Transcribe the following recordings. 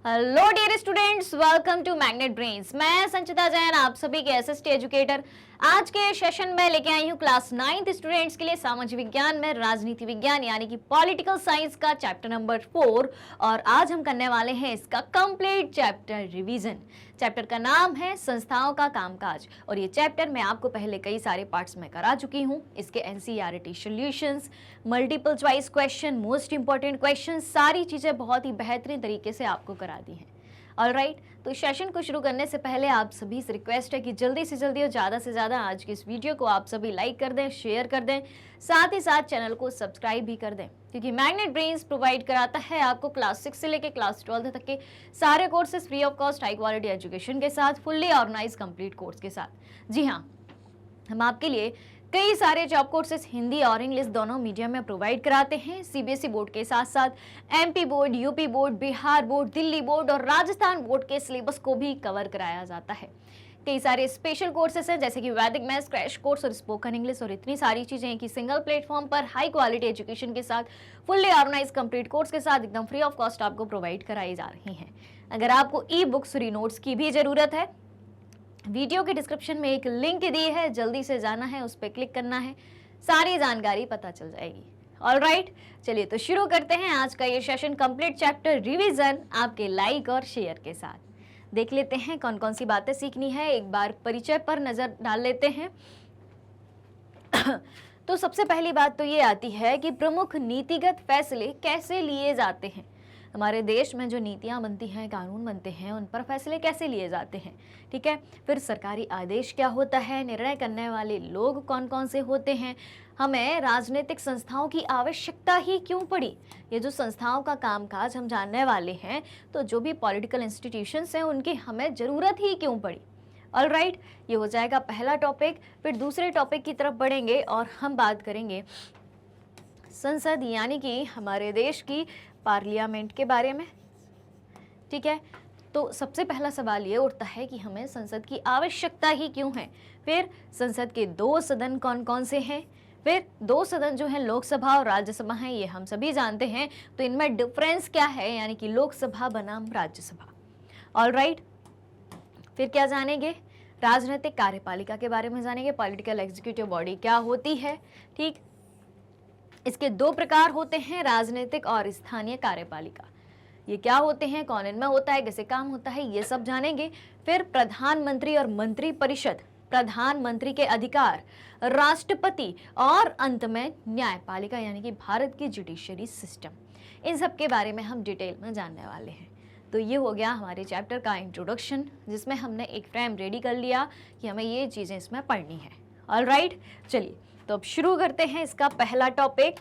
Hello dear students, welcome to Magnet Brains. मैं संचिता जैन, आप सभी के एसएसटी एजुकेटर। आज के सेशन में लेके आई हूँ क्लास 9th स्टूडेंट्स के लिए सामाजिक विज्ञान में राजनीति विज्ञान यानी कि पॉलिटिकल साइंस का चैप्टर नंबर 4। और आज हम करने वाले हैं इसका कंप्लीट चैप्टर रिवीजन। चैप्टर का नाम है संस्थाओं का कामकाज और ये चैप्टर मैं आपको पहले कई सारे पार्ट्स में करा चुकी हूँ। इसके NCERT solutions, multiple choice question, most important question, सारी चीजें बहुत ही बेहतरीन तरीके से आपको करा दी हैं। ऑलराइट, तो सेशन को शुरू करने से पहले आप सभी से रिक्वेस्ट है कि जल्दी से जल्दी और ज़्यादा से ज़्यादा आज की इस वीडियो को आप सभी लाइक कर दें, शेयर कर दें, साथ ही साथ चैनल को सब्सक्राइब भी कर दें, क्योंकि मैग्नेट ब्रेन्स प्रोवाइड कराता है आपको क्लास 6 से लेकर क्लास 12 तक के सारे courses free of cost, high quality education के साथ, फुल्ली ऑर्गेनाइज कंप्लीट कोर्स के साथ। जी हाँ, हम आपके लिए कई सारे जॉब कोर्सेज हिंदी और इंग्लिश दोनों मीडियम में प्रोवाइड कराते हैं। सीबीएसई बोर्ड के साथ साथ MP board, UP board, Bihar board, Delhi board और राजस्थान बोर्ड के सिलेबस को भी कवर कराया जाता है। कई सारे स्पेशल कोर्सेज हैं जैसे कि वैदिक मैथ्स क्रैश कोर्स और स्पोकन इंग्लिश और इतनी सारी चीजें कि सिंगल प्लेटफॉर्म पर हाई क्वालिटी एजुकेशन के साथ, फुल्ली ऑर्गेनाइज कंप्लीट कोर्स के साथ एकदम फ्री ऑफ कॉस्ट आपको प्रोवाइड कराई जा रही हैं। अगर आपको ई बुक्स, री नोट्स की भी जरूरत है, वीडियो के डिस्क्रिप्शन में एक लिंक दी है, जल्दी से जाना है, उस पर क्लिक करना है, सारी जानकारी पता चल जाएगी। ऑलराइट, चलिए तो शुरू करते हैं आज का ये सेशन कंप्लीट चैप्टर रिवीजन आपके लाइक और शेयर के साथ। देख लेते हैं कौन कौन सी बातें सीखनी है। एक बार परिचय पर नजर डाल लेते हैं। तो सबसे पहली बात तो ये आती है कि प्रमुख नीतिगत फैसले कैसे लिए जाते हैं। हमारे देश में जो नीतियां बनती हैं, कानून बनते हैं, उन पर फैसले कैसे लिए जाते हैं। ठीक है, फिर सरकारी आदेश क्या होता है, निर्णय करने वाले लोग कौन कौन से होते हैं, हमें राजनीतिक संस्थाओं की आवश्यकता ही क्यों पड़ी। ये जो संस्थाओं का कामकाज हम जानने वाले हैं, तो जो भी पॉलिटिकल इंस्टीट्यूशंस हैं उनकी हमें ज़रूरत ही क्यों पड़ी। ऑलराइट, ये हो जाएगा पहला टॉपिक। फिर दूसरे टॉपिक की तरफ बढ़ेंगे और हम बात करेंगे संसद यानी कि हमारे देश की पार्लियामेंट के बारे में। ठीक है, तो सबसे पहला सवाल ये उठता है कि हमें संसद की आवश्यकता ही क्यों है। फिर संसद के दो सदन कौन कौन से हैं। फिर दो सदन जो है लोकसभा और राज्यसभा हैं, ये हम सभी जानते हैं, तो इनमें डिफरेंस क्या है, यानी कि लोकसभा बनाम राज्यसभा। ऑलराइट, फिर क्या जानेंगे, राजनीतिक कार्यपालिका के बारे में जानेंगे, पॉलिटिकल एग्जीक्यूटिव बॉडी क्या होती है। ठीक, इसके दो प्रकार होते हैं, राजनीतिक और स्थानीय कार्यपालिका। ये क्या होते हैं, कौन इनमें होता है, कैसे काम होता है, ये सब जानेंगे। फिर प्रधानमंत्री और मंत्री परिषद, प्रधानमंत्री के अधिकार, राष्ट्रपति और अंत में न्यायपालिका यानी कि भारत की जुडिशरी सिस्टम। इन सब के बारे में हम डिटेल में जानने वाले हैं। तो ये हो गया हमारे चैप्टर का इंट्रोडक्शन, जिसमें हमने एक फ्रेम रेडी कर लिया कि हमें ये चीज़ें इसमें पढ़नी है। ऑलराइट, चलिए तो अब शुरू करते हैं इसका पहला टॉपिक।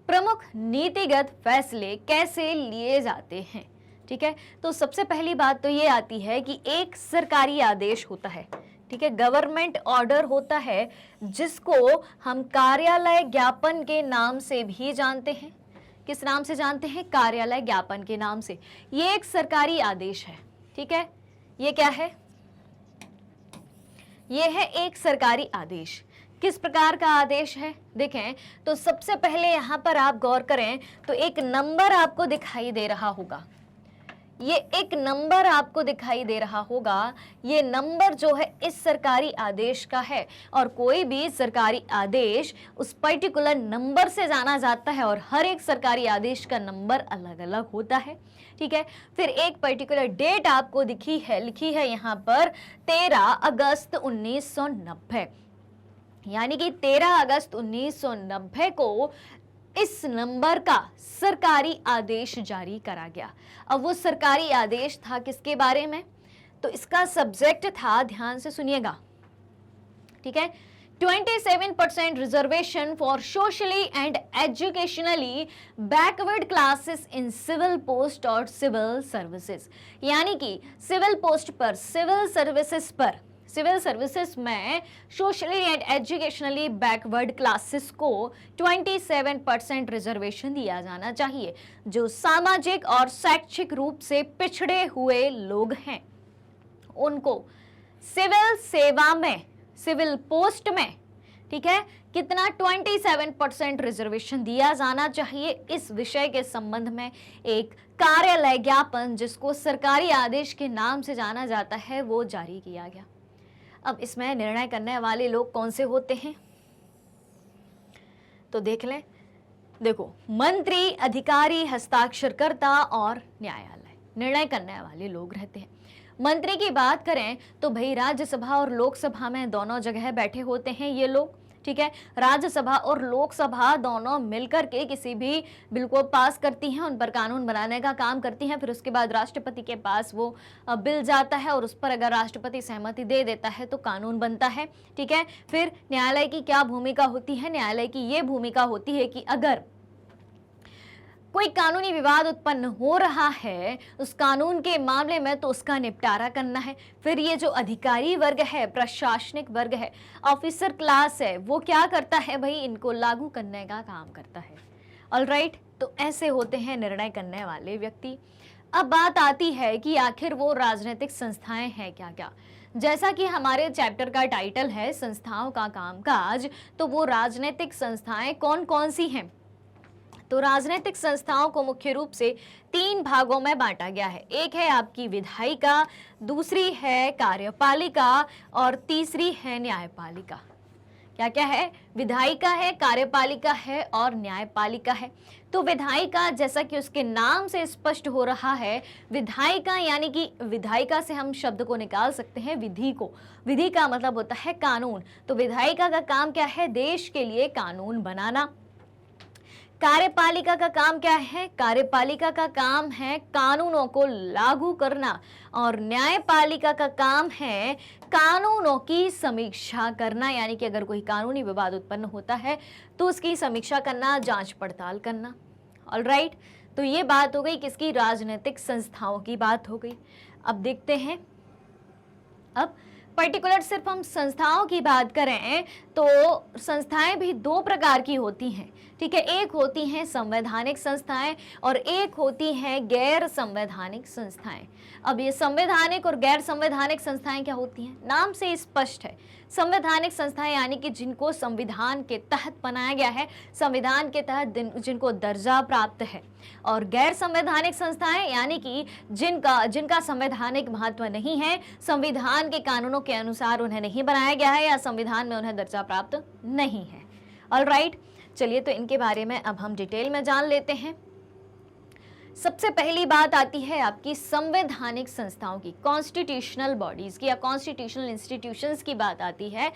प्रमुख नीतिगत फैसले कैसे लिए जाते हैं। ठीक है, तो सबसे पहली बात तो ये आती है कि एक सरकारी आदेश होता है। ठीक है, गवर्नमेंट ऑर्डर होता है, जिसको हम कार्यालय ज्ञापन के नाम से भी जानते हैं। किस नाम से जानते हैं, कार्यालय ज्ञापन के नाम से। ये एक सरकारी आदेश है। ठीक है, ये क्या है, ये है एक सरकारी आदेश। किस प्रकार का आदेश है, देखें तो सबसे पहले यहाँ पर आप गौर करें तो एक नंबर आपको दिखाई दे रहा होगा। ये एक नंबर आपको दिखाई दे रहा होगा। ये नंबर जो है इस सरकारी आदेश का है, और कोई भी सरकारी आदेश उस पर्टिकुलर नंबर से जाना जाता है, और हर एक सरकारी आदेश का नंबर अलग अलग होता है। ठीक है, फिर एक पर्टिकुलर डेट आपको लिखी है यहाँ पर 13 अगस्त 1990, यानी कि 13 अगस्त 1990 को इस नंबर का सरकारी आदेश जारी करा गया। अब वो सरकारी आदेश था किसके बारे में, तो इसका सब्जेक्ट था, ध्यान से सुनिएगा। ठीक है, 27% reservation for socially and educationally backward classes in civil post और सिविल सर्विसेज, यानी कि सिविल पोस्ट पर, सिविल सर्विसेज पर, सिविल सर्विसेज में socially and educationally backward classes को 27% रिजर्वेशन दिया जाना चाहिए। जो सामाजिक और शैक्षिक रूप से पिछड़े हुए लोग हैं, उनको सिविल सेवा में, सिविल पोस्ट में, ठीक है, कितना 27% रिजर्वेशन दिया जाना चाहिए, इस विषय के संबंध में एक कार्यालय ज्ञापन, जिसको सरकारी आदेश के नाम से जाना जाता है, वो जारी किया गया। अब इसमें निर्णय करने वाले लोग कौन से होते हैं तो देख लें। देखो, मंत्री, अधिकारी, हस्ताक्षरकर्ता और न्यायालय निर्णय करने वाले लोग रहते हैं। मंत्री की बात करें तो भाई राज्यसभा और लोकसभा में दोनों जगह बैठे होते हैं ये लोग, ठीक है। राज्यसभा और लोकसभा दोनों मिलकर के किसी भी बिल को पास करती हैं, उन पर कानून बनाने का काम करती हैं। फिर उसके बाद राष्ट्रपति के पास वो बिल जाता है और उस पर अगर राष्ट्रपति सहमति दे देता है तो कानून बनता है, ठीक है। फिर न्यायालय की क्या भूमिका होती है? न्यायालय की ये भूमिका होती है कि अगर कोई कानूनी विवाद उत्पन्न हो रहा है उस कानून के मामले में, तो उसका निपटारा करना है। फिर ये जो अधिकारी वर्ग है, प्रशासनिक वर्ग है, ऑफिसर क्लास है, वो क्या करता है भाई? इनको लागू करने का काम करता है। ऑलराइट, तो ऐसे होते हैं निर्णय करने वाले व्यक्ति। अब बात आती है कि आखिर वो राजनीतिक संस्थाएं हैं क्या क्या। जैसा कि हमारे चैप्टर का टाइटल है संस्थाओं का कामकाज, तो वो राजनीतिक संस्थाएं कौन कौन सी हैं? तो राजनीतिक संस्थाओं को मुख्य रूप से 3 भागों में बांटा गया है। एक है आपकी विधायिका, दूसरी है कार्यपालिका और तीसरी है न्यायपालिका। क्या क्या है? विधायिका है, कार्यपालिका है और न्यायपालिका है। तो विधायिका, जैसा कि उसके नाम से स्पष्ट हो रहा है, विधायिका यानी कि विधायिका से हम शब्द को निकाल सकते हैं विधि को। विधि का मतलब होता है कानून। तो विधायिका का काम क्या है? देश के लिए कानून बनाना। कार्यपालिका का काम क्या है? कार्यपालिका का काम है कानूनों को लागू करना। और न्यायपालिका का काम है कानूनों की समीक्षा करना, यानी कि अगर कोई कानूनी विवाद उत्पन्न होता है तो उसकी समीक्षा करना, जांच पड़ताल करना। ऑलराइट, तो ये बात हो गई किसकी? राजनीतिक संस्थाओं की बात हो गई। अब देखते हैं, अब पर्टिकुलर सिर्फ हम संस्थाओं की बात करें तो संस्थाएं भी 2 प्रकार की होती हैं, ठीक है। एक होती हैं संवैधानिक संस्थाएं और एक होती हैं गैर संवैधानिक संस्थाएं। अब ये संवैधानिक और गैर संवैधानिक संस्थाएं क्या होती हैं? नाम से स्पष्ट है। संवैधानिक संस्थाएं यानी कि जिनको संविधान के तहत बनाया गया है, संविधान के तहत जिनको दर्जा प्राप्त है। और गैर संवैधानिक संस्थाएं यानी कि जिनका संवैधानिक महत्व नहीं है, संविधान के कानूनों के अनुसार उन्हें नहीं बनाया गया है या संविधान में उन्हें दर्जा प्राप्त नहीं है। ऑलराइट, चलिए तो इनके बारे में अब हम डिटेल में जान लेते हैं। सबसे पहली बात आती है आपकी संवैधानिक संस्थाओं की, कॉन्स्टिट्यूशनल बॉडीज की या कॉन्स्टिट्यूशनल इंस्टीट्यूशंस की बात आती है।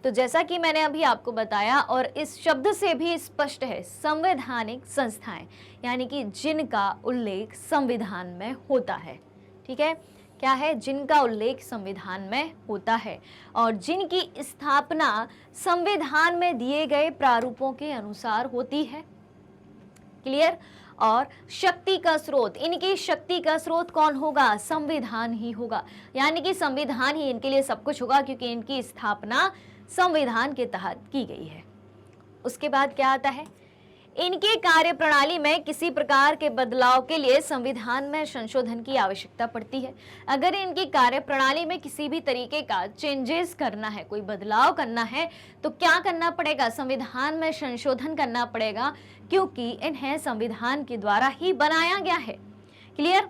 तो जैसा कि मैंने अभी आपको बताया और इस शब्द से भी स्पष्ट है, संवैधानिक संस्थाएं यानी कि जिनका उल्लेख संविधान में होता है, ठीक है। क्या है? जिनका उल्लेख संविधान में होता है और जिनकी स्थापना संविधान में दिए गए प्रारूपों के अनुसार होती है। क्लियर? और शक्ति का स्रोत, इनकी शक्ति का स्रोत कौन होगा? संविधान ही होगा, यानी कि संविधान ही इनके लिए सब कुछ होगा क्योंकि इनकी स्थापना संविधान के तहत की गई है। उसके बाद क्या आता है? इनके कार्यप्रणाली में किसी प्रकार के बदलाव के लिए संविधान में संशोधन की आवश्यकता पड़ती है। अगर इनकी कार्यप्रणाली में किसी भी तरीके का चेंजेस करना है, कोई बदलाव करना है, तो क्या करना पड़ेगा? संविधान में संशोधन करना पड़ेगा क्योंकि इन्हें संविधान के द्वारा ही बनाया गया है। क्लियर?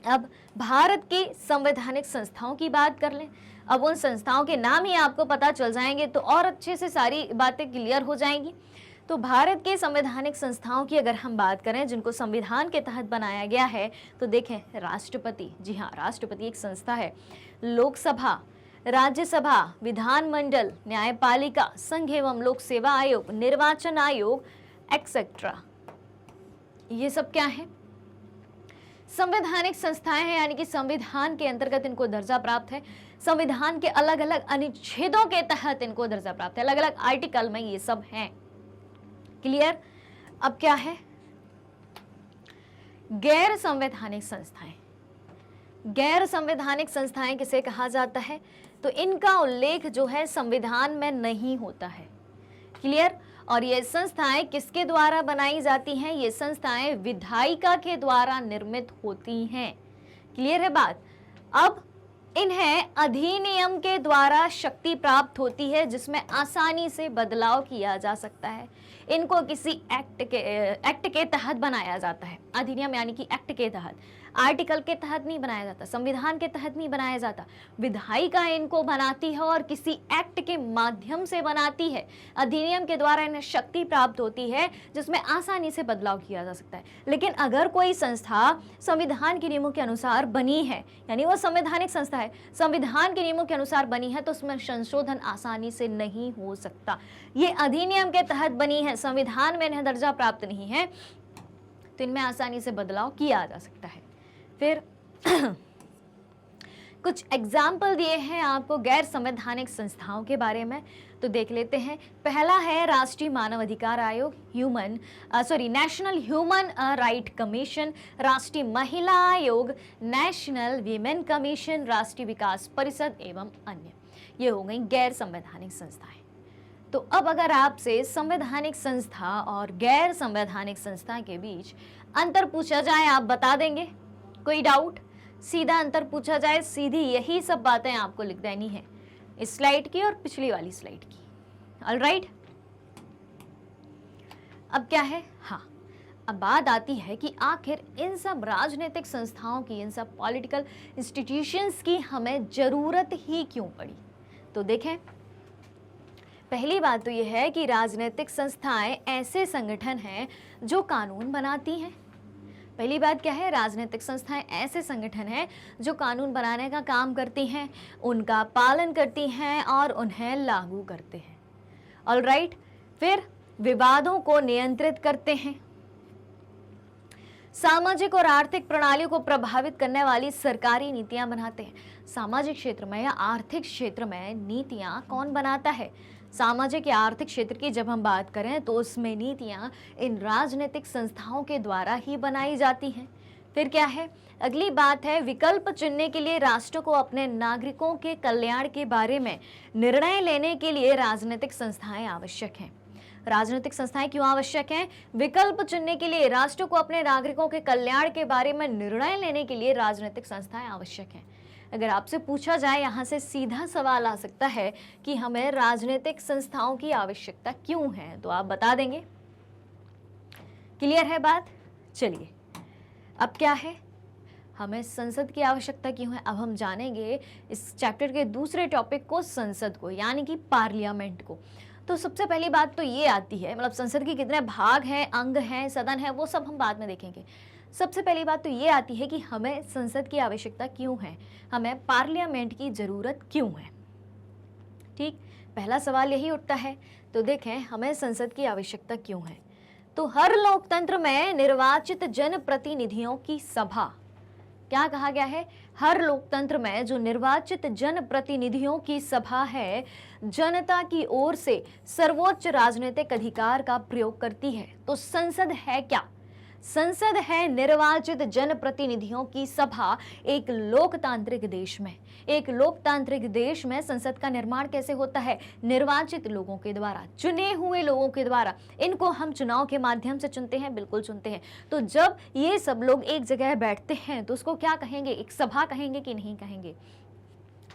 अब भारत की संवैधानिक संस्थाओं की बात कर लें। अब उन संस्थाओं के नाम ही आपको पता चल जाएंगे तो और अच्छे से सारी बातें क्लियर हो जाएंगी। तो भारत के संवैधानिक संस्थाओं की अगर हम बात करें जिनको संविधान के तहत बनाया गया है, तो देखें राष्ट्रपति, जी हाँ, राष्ट्रपति एक संस्था है। लोकसभा, राज्यसभा, विधानमंडल, न्यायपालिका, संघ एवं लोक सेवा आयोग, निर्वाचन आयोग एक्सेट्रा, ये सब क्या है? संवैधानिक संस्थाएं हैं, यानी कि संविधान के अंतर्गत इनको दर्जा प्राप्त है। संविधान के अलग अलग अनुच्छेदों के तहत इनको दर्जा प्राप्त है, अलग अलग आर्टिकल में ये सब हैं। क्लियर? अब क्या है? गैर संवैधानिक संस्थाएं। गैर संवैधानिक संस्थाएं किसे कहा जाता है? तो इनका उल्लेख जो है संविधान में नहीं होता है। क्लियर? और ये संस्थाएं किसके द्वारा बनाई जाती हैं? ये संस्थाएं विधायिका के द्वारा निर्मित होती हैं। क्लियर है बात? अब इन्हें अधिनियम के द्वारा शक्ति प्राप्त होती है जिसमें आसानी से बदलाव किया जा सकता है। इनको किसी एक्ट के तहत बनाया जाता है। अधिनियम यानी कि एक्ट के तहत, आर्टिकल के तहत नहीं बनाया जाता, संविधान के तहत नहीं बनाया जाता। विधायिका इनको बनाती है और किसी एक्ट के माध्यम से बनाती है। अधिनियम के द्वारा इन्हें शक्ति प्राप्त होती है जिसमें आसानी से बदलाव किया जा सकता है। लेकिन अगर कोई संस्था संविधान के नियमों के अनुसार बनी है, यानी वो संवैधानिक संस्था है, संविधान के नियमों के अनुसार बनी है, तो उसमें संशोधन आसानी से नहीं हो सकता। ये अधिनियम के तहत बनी है, संविधान में इन्हें दर्जा प्राप्त नहीं है, तो इनमें आसानी से बदलाव किया जा सकता है। फिर कुछ एग्जाम्पल दिए हैं आपको गैर संवैधानिक संस्थाओं के बारे में, तो देख लेते हैं। पहला है राष्ट्रीय मानव अधिकार आयोग, नेशनल ह्यूमन राइट कमीशन, राष्ट्रीय महिला आयोग, नेशनल वीमेन कमीशन, राष्ट्रीय विकास परिषद एवं अन्य। ये हो गई गैर संवैधानिक संस्थाएं। तो अब अगर आपसे संवैधानिक संस्था और गैर संवैधानिक संस्था के बीच अंतर पूछा जाए, आप बता देंगे? कोई डाउट? सीधा अंतर पूछा जाए, सीधी यही सब बातें आपको लिख देनी है, इस स्लाइड की और पिछली वाली स्लाइड की। ऑलराइट, अब क्या है? हाँ, अब बात आती है कि आखिर इन सब राजनीतिक संस्थाओं की, इन सब पॉलिटिकल इंस्टीट्यूशंस की हमें जरूरत ही क्यों पड़ी। तो देखें, पहली बात तो यह है कि राजनीतिक संस्थाएं ऐसे संगठन हैं जो कानून बनाती हैं। पहली बात क्या है? राजनीतिक संस्थाएं ऐसे संगठन हैं जो कानून बनाने का काम करती हैं, उनका पालन करती हैं और उन्हें लागू करते हैं। ऑलराइट, फिर विवादों को नियंत्रित करते हैं, सामाजिक और आर्थिक प्रणालियों को प्रभावित करने वाली सरकारी नीतियां बनाते हैं। सामाजिक क्षेत्र में या आर्थिक क्षेत्र में नीतियां कौन बनाता है? सामाजिक या आर्थिक क्षेत्र की जब हम बात करें तो उसमें नीतियां इन राजनीतिक संस्थाओं के द्वारा ही बनाई जाती हैं। फिर क्या है? अगली बात है, विकल्प चुनने के लिए राष्ट्र को अपने नागरिकों के कल्याण के बारे में निर्णय लेने के लिए राजनीतिक संस्थाएं आवश्यक हैं। राजनीतिक संस्थाएं क्यों आवश्यक हैं? विकल्प चुनने के लिए, राष्ट्र को अपने नागरिकों के कल्याण के बारे में निर्णय लेने के लिए राजनीतिक संस्थाएं आवश्यक हैं। अगर आपसे पूछा जाए, यहाँ से सीधा सवाल आ सकता है कि हमें राजनीतिक संस्थाओं की आवश्यकता क्यों है, तो आप बता देंगे? क्लियर है बात? चलिए, अब क्या है? हमें संसद की आवश्यकता क्यों है, अब हम जानेंगे इस चैप्टर के दूसरे टॉपिक को, संसद को, यानी कि पार्लियामेंट को। तो सबसे पहली बात तो ये आती है, मतलब संसद के कितने भाग हैं, अंग हैं, सदन है, वो सब हम बाद में देखेंगे। सबसे पहली बात तो ये आती है कि हमें संसद की आवश्यकता क्यों है, हमें पार्लियामेंट की जरूरत क्यों है। ठीक, पहला सवाल यही उठता है। तो देखें, हमें संसद की आवश्यकता क्यों है। तो हर लोकतंत्र में निर्वाचित जनप्रतिनिधियों की सभा, क्या कहा गया है? हर लोकतंत्र में जो निर्वाचित जनप्रतिनिधियों की सभा है, जनता की ओर से सर्वोच्च राजनीतिक अधिकार का प्रयोग करती है। तो संसद है क्या? संसद है निर्वाचित जनप्रतिनिधियों की सभा। एक लोकतांत्रिक देश में, एक लोकतांत्रिक देश में संसद का निर्माण कैसे होता है? निर्वाचित लोगों के द्वारा, चुने हुए लोगों के द्वारा। इनको हम चुनाव के माध्यम से चुनते हैं, बिल्कुल चुनते हैं। तो जब ये सब लोग एक जगह बैठते हैं तो उसको क्या कहेंगे? एक सभा कहेंगे कि नहीं कहेंगे?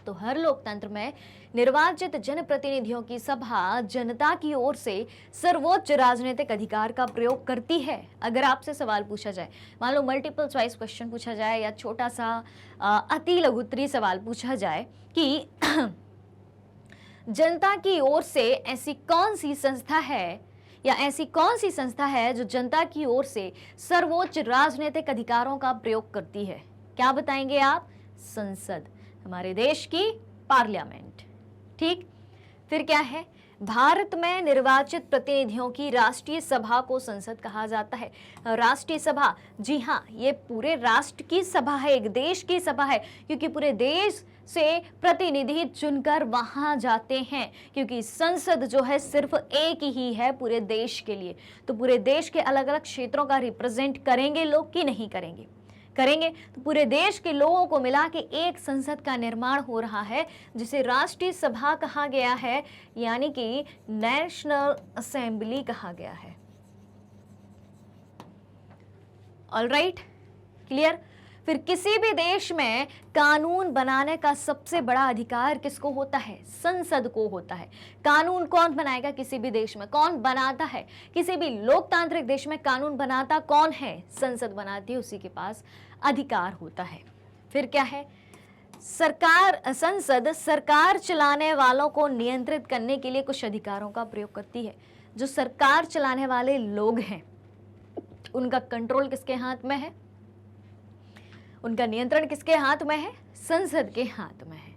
तो हर लोकतंत्र में निर्वाचित जनप्रतिनिधियों की सभा जनता की ओर से सर्वोच्च राजनीतिक अधिकार का प्रयोग करती है। अगर आपसे सवाल पूछा जाए, मान लो मल्टीपल चॉइस क्वेश्चन पूछा जाए या छोटा सा अति लघुत्तरी सवाल पूछा जाए कि जनता की ओर से ऐसी कौन सी संस्था है या ऐसी कौन सी संस्था है जो जनता की ओर से सर्वोच्च राजनीतिक अधिकारों का प्रयोग करती है, क्या बताएंगे आप? संसद, हमारे देश की पार्लियामेंट। ठीक, फिर क्या है? भारत में निर्वाचित प्रतिनिधियों की राष्ट्रीय सभा को संसद कहा जाता है। राष्ट्रीय सभा, जी हाँ, ये पूरे राष्ट्र की सभा है, एक देश की सभा है, क्योंकि पूरे देश से प्रतिनिधि चुनकर वहां जाते हैं, क्योंकि संसद जो है सिर्फ एक ही है पूरे देश के लिए। तो पूरे देश के अलग अलग क्षेत्रों का रिप्रेजेंट करेंगे लोग कि नहीं करेंगे? करेंगे। तो पूरे देश के लोगों को मिला के एक संसद का निर्माण हो रहा है, जिसे राष्ट्रीय सभा कहा गया है, यानी कि नेशनल असेंबली कहा गया है। Alright, clear? फिर किसी भी देश में कानून बनाने का सबसे बड़ा अधिकार किसको होता है? संसद को होता है। कानून कौन बनाएगा किसी भी देश में? कौन बनाता है? किसी भी लोकतांत्रिक देश में कानून बनाता कौन है? संसद बनाती है, उसी के पास अधिकार होता है। फिर क्या है? संसद सरकार चलाने वालों को नियंत्रित करने के लिए कुछ अधिकारों का प्रयोग करती है। जो सरकार चलाने वाले लोग हैं उनका कंट्रोल किसके हाथ में है? उनका नियंत्रण किसके हाथ में है? संसद के हाथ में है।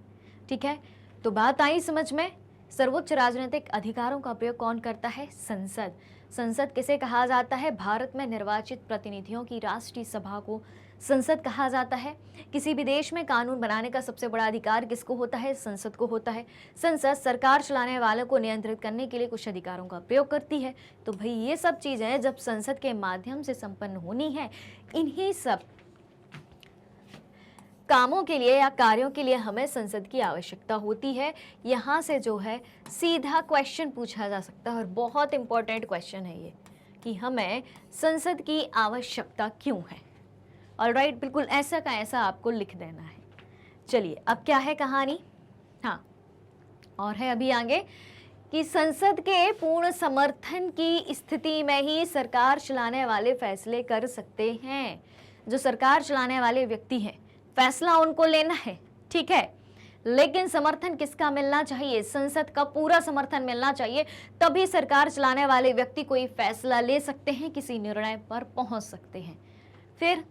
ठीक है, तो बात आई समझ में। सर्वोच्च राजनीतिक अधिकारों का प्रयोग कौन करता है? संसद। संसद किसे कहा जाता है? भारत में निर्वाचित प्रतिनिधियों की राष्ट्रीय सभा को संसद कहा जाता है। किसी भी देश में कानून बनाने का सबसे बड़ा अधिकार किसको होता है? संसद को होता है। संसद सरकार चलाने वालों को नियंत्रित करने के लिए कुछ अधिकारों का प्रयोग करती है। तो भाई ये सब चीजें जब संसद के माध्यम से संपन्न होनी है, इन्हीं सब कामों के लिए या कार्यों के लिए हमें संसद की आवश्यकता होती है। यहाँ से जो है सीधा क्वेश्चन पूछा जा सकता है और बहुत इंपॉर्टेंट क्वेश्चन है ये कि हमें संसद की आवश्यकता क्यों है। ऑलराइट, बिल्कुल ऐसा का ऐसा आपको लिख देना है। चलिए अब क्या है कहानी। हाँ, और है अभी आगे कि संसद के पूर्ण समर्थन की स्थिति में ही सरकार चलाने वाले फैसले कर सकते हैं। जो सरकार चलाने वाले व्यक्ति हैं, फैसला उनको लेना है, ठीक है, लेकिन समर्थन किसका मिलना चाहिए? संसद का पूरा समर्थन मिलना चाहिए, तभी सरकार चलाने वाले व्यक्ति कोई फैसला ले सकते हैं, किसी निर्णय पर पहुंच सकते हैं। फिर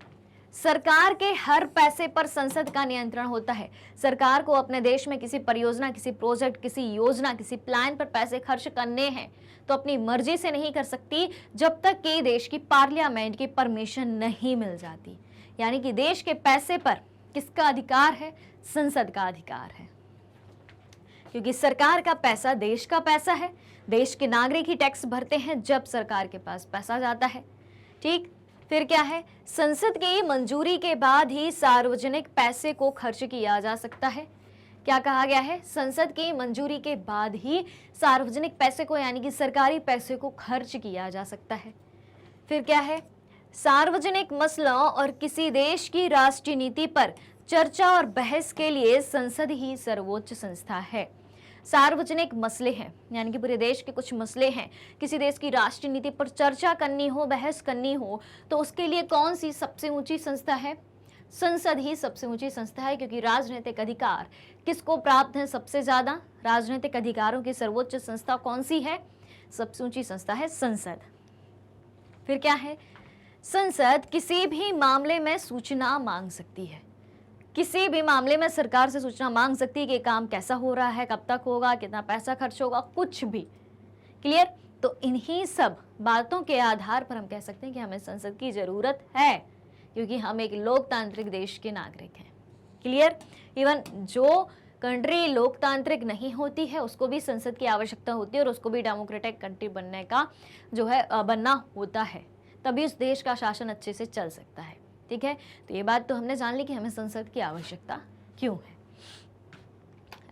सरकार के हर पैसे पर संसद का नियंत्रण होता है। सरकार को अपने देश में किसी परियोजना, किसी प्रोजेक्ट, किसी योजना, किसी प्लान पर पैसे खर्च करने हैं तो अपनी मर्जी से नहीं कर सकती जब तक कि देश की पार्लियामेंट की परमिशन नहीं मिल जाती। यानी कि देश के पैसे पर किसका अधिकार है? संसद का अधिकार है, क्योंकि सरकार का पैसा देश का पैसा है। देश के नागरिक ही टैक्स भरते हैं जब सरकार के पास पैसा जाता है। ठीक, फिर क्या है? संसद की मंजूरी के बाद ही सार्वजनिक पैसे को खर्च किया जा सकता है। क्या कहा गया है? संसद की मंजूरी के बाद ही सार्वजनिक पैसे को यानी कि सरकारी पैसे को खर्च किया जा सकता है। फिर क्या है? सार्वजनिक मसलों और किसी देश की राष्ट्रीय नीति पर चर्चा और बहस के लिए संसद ही सर्वोच्च संस्था है। सार्वजनिक मसले हैं यानी कि पूरे देश के कुछ मसले हैं, किसी देश की राष्ट्रीय नीति पर चर्चा करनी हो, बहस करनी हो, तो उसके लिए कौन सी सबसे ऊंची संस्था है? संसद ही सबसे ऊंची संस्था है, क्योंकि राजनीतिक अधिकार किसको प्राप्त है सबसे ज्यादा? राजनीतिक अधिकारों की सर्वोच्च संस्था कौन सी है? सबसे ऊंची संस्था है संसद। फिर क्या है? संसद किसी भी मामले में सूचना मांग सकती है। किसी भी मामले में सरकार से सूचना मांग सकती है कि काम कैसा हो रहा है, कब तक होगा, कितना पैसा खर्च होगा, कुछ भी। क्लियर? तो इन्हीं सब बातों के आधार पर हम कह सकते हैं कि हमें संसद की जरूरत है, क्योंकि हम एक लोकतांत्रिक देश के नागरिक हैं। क्लियर? इवन जो कंट्री लोकतांत्रिक नहीं होती है उसको भी संसद की आवश्यकता होती है और उसको भी डेमोक्रेटिक कंट्री बनने का जो है बनना होता है, तभी उस देश का शासन अच्छे से चल सकता है। ठीक है, तो ये बात तो हमने जान ली कि हमें संसद की आवश्यकता क्यों है।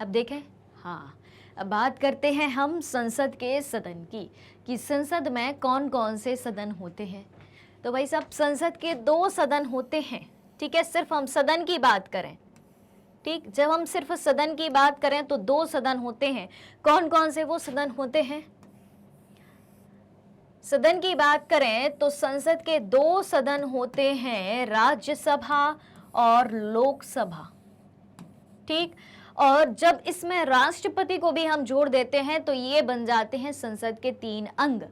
अब देखें, हाँ, अब बात करते हैं हम संसद के सदन की कि संसद में कौन कौन से सदन होते हैं। तो भाई साहब, संसद के 2 सदन होते हैं। ठीक है, सिर्फ हम सदन की बात करें, ठीक, जब हम सिर्फ सदन की बात करें तो 2 सदन होते हैं। कौन कौन से वो सदन होते हैं? सदन की बात करें तो संसद के 2 सदन होते हैं, राज्यसभा और लोकसभा। ठीक, और जब इसमें राष्ट्रपति को भी हम जोड़ देते हैं तो ये बन जाते हैं संसद के 3 अंग।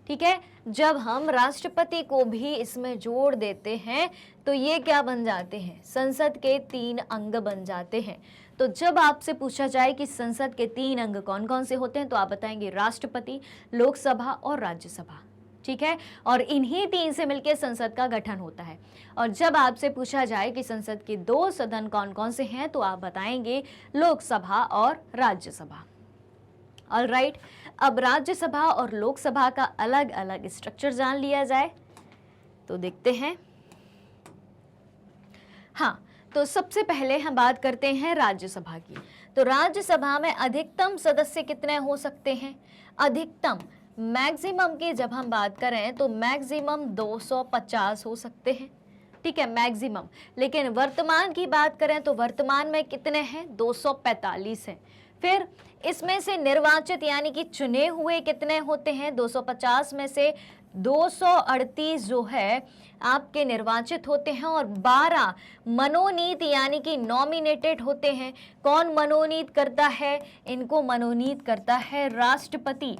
ठीक है, जब हम राष्ट्रपति को भी इसमें जोड़ देते हैं तो ये क्या बन जाते हैं? संसद के 3 अंग बन जाते हैं। तो जब आपसे पूछा जाए कि संसद के 3 अंग कौन कौन से होते हैं तो आप बताएंगे राष्ट्रपति, लोकसभा और राज्यसभा। ठीक है, और इन्हीं 3 से मिलकर संसद का गठन होता है। और जब आपसे पूछा जाए कि संसद के 2 सदन कौन कौन से हैं तो आप बताएंगे लोकसभा और राज्यसभा। ऑलराइट, अब राज्यसभा और लोकसभा का अलग अलग स्ट्रक्चर जान लिया जाए तो देखते हैं। हाँ, तो सबसे पहले हम बात करते हैं राज्यसभा की। तो राज्यसभा में अधिकतम सदस्य कितने हो सकते हैं? अधिकतम, मैक्सिमम की जब हम बात करें तो मैक्सिमम 250 हो सकते हैं। ठीक है, मैक्सिमम। लेकिन वर्तमान की बात करें तो वर्तमान में कितने हैं, 245 हैं। फिर इसमें से निर्वाचित यानी कि चुने हुए कितने होते हैं, 250 में से 238 जो है आपके निर्वाचित होते हैं और 12 मनोनीत यानी कि नॉमिनेटेड होते हैं। कौन मनोनीत करता है, इनको मनोनीत करता है राष्ट्रपति।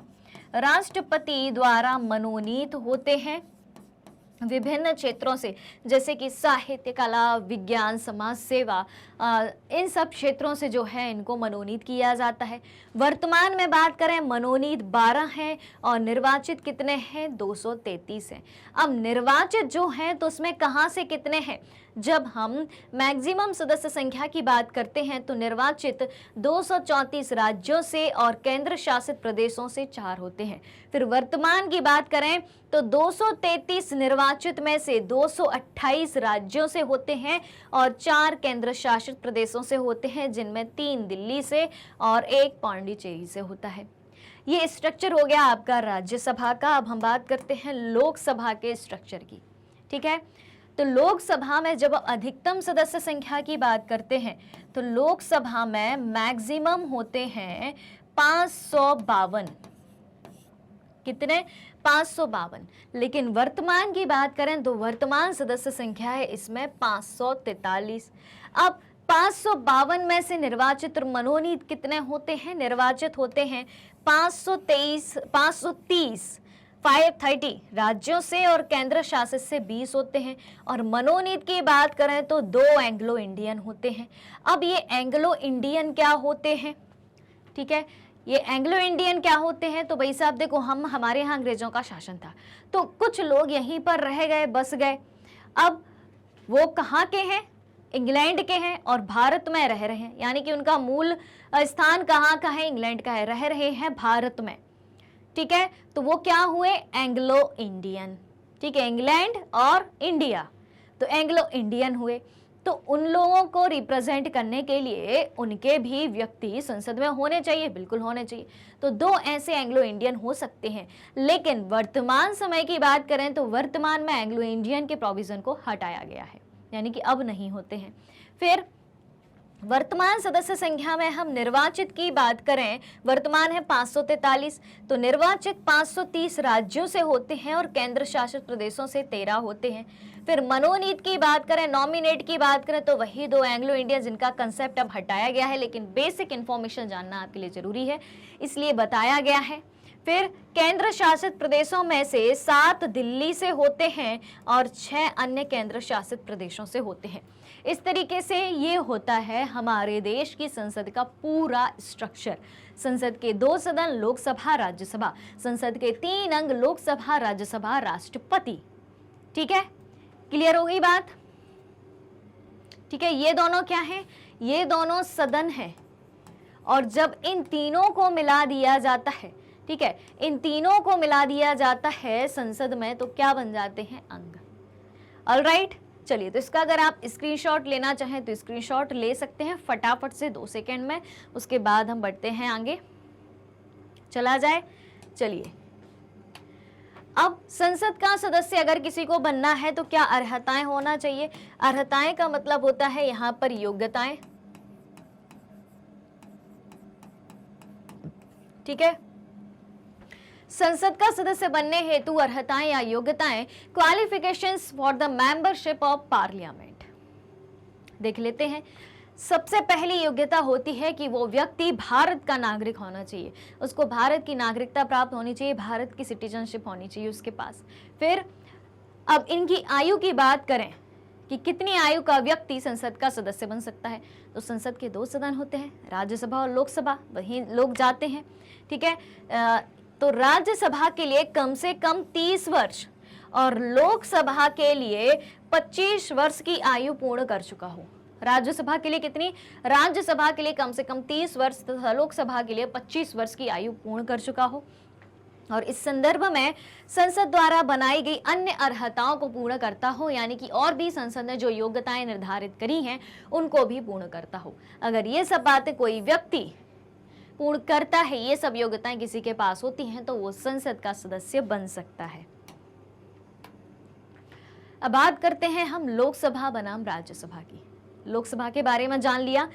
राष्ट्रपति द्वारा मनोनीत होते हैं विभिन्न क्षेत्रों से, जैसे कि साहित्य, कला, विज्ञान, समाज सेवा, इन सब क्षेत्रों से जो है इनको मनोनीत किया जाता है। वर्तमान में बात करें मनोनीत 12 हैं और निर्वाचित कितने हैं, 233 हैं। अब निर्वाचित जो हैं तो उसमें कहाँ से कितने हैं, जब हम मैक्सिमम सदस्य संख्या की बात करते हैं तो निर्वाचित 234 राज्यों से और केंद्र शासित प्रदेशों से 4 होते हैं। फिर वर्तमान की बात करें तो 233 निर्वाचित में से 228 राज्यों से होते हैं और 4 केंद्र शासित प्रदेशों से होते हैं, जिनमें 3 दिल्ली से और 1 पांडिचेरी से होता है। ये स्ट्रक्चर हो गया आपका राज्यसभा का। अब हम बात करते हैं लोकसभा के स्ट्रक्चर की। ठीक है, तो लोकसभा में जब अधिकतम सदस्य संख्या की बात करते हैं तो लोकसभा में मैक्सिमम होते हैं 552। कितने, 552। लेकिन वर्तमान की बात करें तो वर्तमान सदस्य संख्या है इसमें 543। अब 552 में से निर्वाचित और मनोनीत कितने होते हैं, निर्वाचित होते हैं 530 530 राज्यों से और केंद्र शासित से 20 होते हैं। और मनोनीत की बात करें तो 2 एंग्लो इंडियन होते हैं। अब ये एंग्लो इंडियन क्या होते हैं, ठीक है, ये एंग्लो इंडियन क्या होते हैं, तो भाई साहब देखो, हमारे यहाँ अंग्रेजों का शासन था तो कुछ लोग यहीं पर रह गए, बस गए। अब वो कहाँ के हैं, इंग्लैंड के हैं और भारत में रह रहे हैं, यानी कि उनका मूल स्थान कहाँ का है, इंग्लैंड का है, रह रहे हैं भारत में। ठीक है, तो वो क्या हुए, एंग्लो इंडियन। ठीक है, इंग्लैंड और इंडिया, तो एंग्लो इंडियन हुए। तो उन लोगों को रिप्रेजेंट करने के लिए उनके भी व्यक्ति संसद में होने चाहिए, बिल्कुल होने चाहिए। तो 2 ऐसे एंग्लो इंडियन हो सकते हैं। लेकिन वर्तमान समय की बात करें तो वर्तमान में एंग्लो इंडियन के प्रोविजन को हटाया गया है, यानी कि अब नहीं होते हैं। फिर वर्तमान सदस्य संख्या में हम निर्वाचित की बात करें, वर्तमान है 543, तो निर्वाचित 530 राज्यों से होते हैं और केंद्र शासित प्रदेशों से 13 होते हैं। फिर मनोनीत की बात करें, नॉमिनेट की बात करें तो वही 2 एंग्लो इंडियन जिनका कंसेप्ट अब हटाया गया है, लेकिन बेसिक इंफॉर्मेशन जानना आपके लिए जरूरी है इसलिए बताया गया है। फिर केंद्र शासित प्रदेशों में से 7 दिल्ली से होते हैं और 6 अन्य केंद्र शासित प्रदेशों से होते हैं। इस तरीके से ये होता है हमारे देश की संसद का पूरा स्ट्रक्चर। संसद के 2 सदन, लोकसभा, राज्यसभा, संसद के 3 अंग, लोकसभा, राज्यसभा, राष्ट्रपति। ठीक है, क्लियर हो गई बात। ठीक है, ये दोनों क्या है, ये दोनों सदन है और जब इन तीनों को मिला दिया जाता है, ठीक है, इन तीनों को मिला दिया जाता है संसद में, तो क्या बन जाते हैं, अंग। ऑलराइट, चलिए, तो इसका अगर आप स्क्रीनशॉट लेना चाहें तो स्क्रीनशॉट ले सकते हैं फटाफट से 2 सेकंड में, उसके बाद हम बढ़ते हैं आगे। चला जाए, चलिए। अब संसद का सदस्य अगर किसी को बनना है तो क्या अर्हताएं होना चाहिए, अर्हताएं का मतलब होता है यहां पर योग्यताएं। ठीक है, संसद का सदस्य बनने हेतु अर्हताएं या योग्यताएं, qualifications for the membership of parliament. देख लेते हैं। सबसे पहली योग्यता होती है कि वो व्यक्ति भारत का नागरिक होना चाहिए, उसको भारत की नागरिकता प्राप्त होनी चाहिए, भारत की सिटीजनशिप होनी चाहिए उसके पास। फिर अब इनकी आयु की बात करें कि कितनी आयु का व्यक्ति संसद का सदस्य बन सकता है, तो संसद के 2 सदन होते हैं, राज्यसभा और लोकसभा, वहीं लोग जाते हैं। ठीक है, तो राज्यसभा के लिए कम से कम 30 वर्ष और लोकसभा के लिए 25 वर्ष की आयु पूर्ण कर चुका हो। राज्यसभा के लिए कितनी, राज्यसभा के लिए कम से कम 30 वर्ष तथा लोकसभा के लिए 25 वर्ष की आयु पूर्ण कर चुका हो। और इस संदर्भ में संसद द्वारा बनाई गई अन्य अर्हताओं को पूर्ण करता हो, यानी कि और भी संसद ने जो योग्यताएं निर्धारित करी हैं उनको भी पूर्ण करता हो। अगर ये सब बातें कोई व्यक्ति पूर्ण करता है, ये सब योग्यताएं किसी के पास होती हैं, तो वो संसद का सदस्य बन सकता है। अब बात करते हैं हम लोकसभा बनाम राज्यसभा की। लोकसभा के बारे में जान लिया,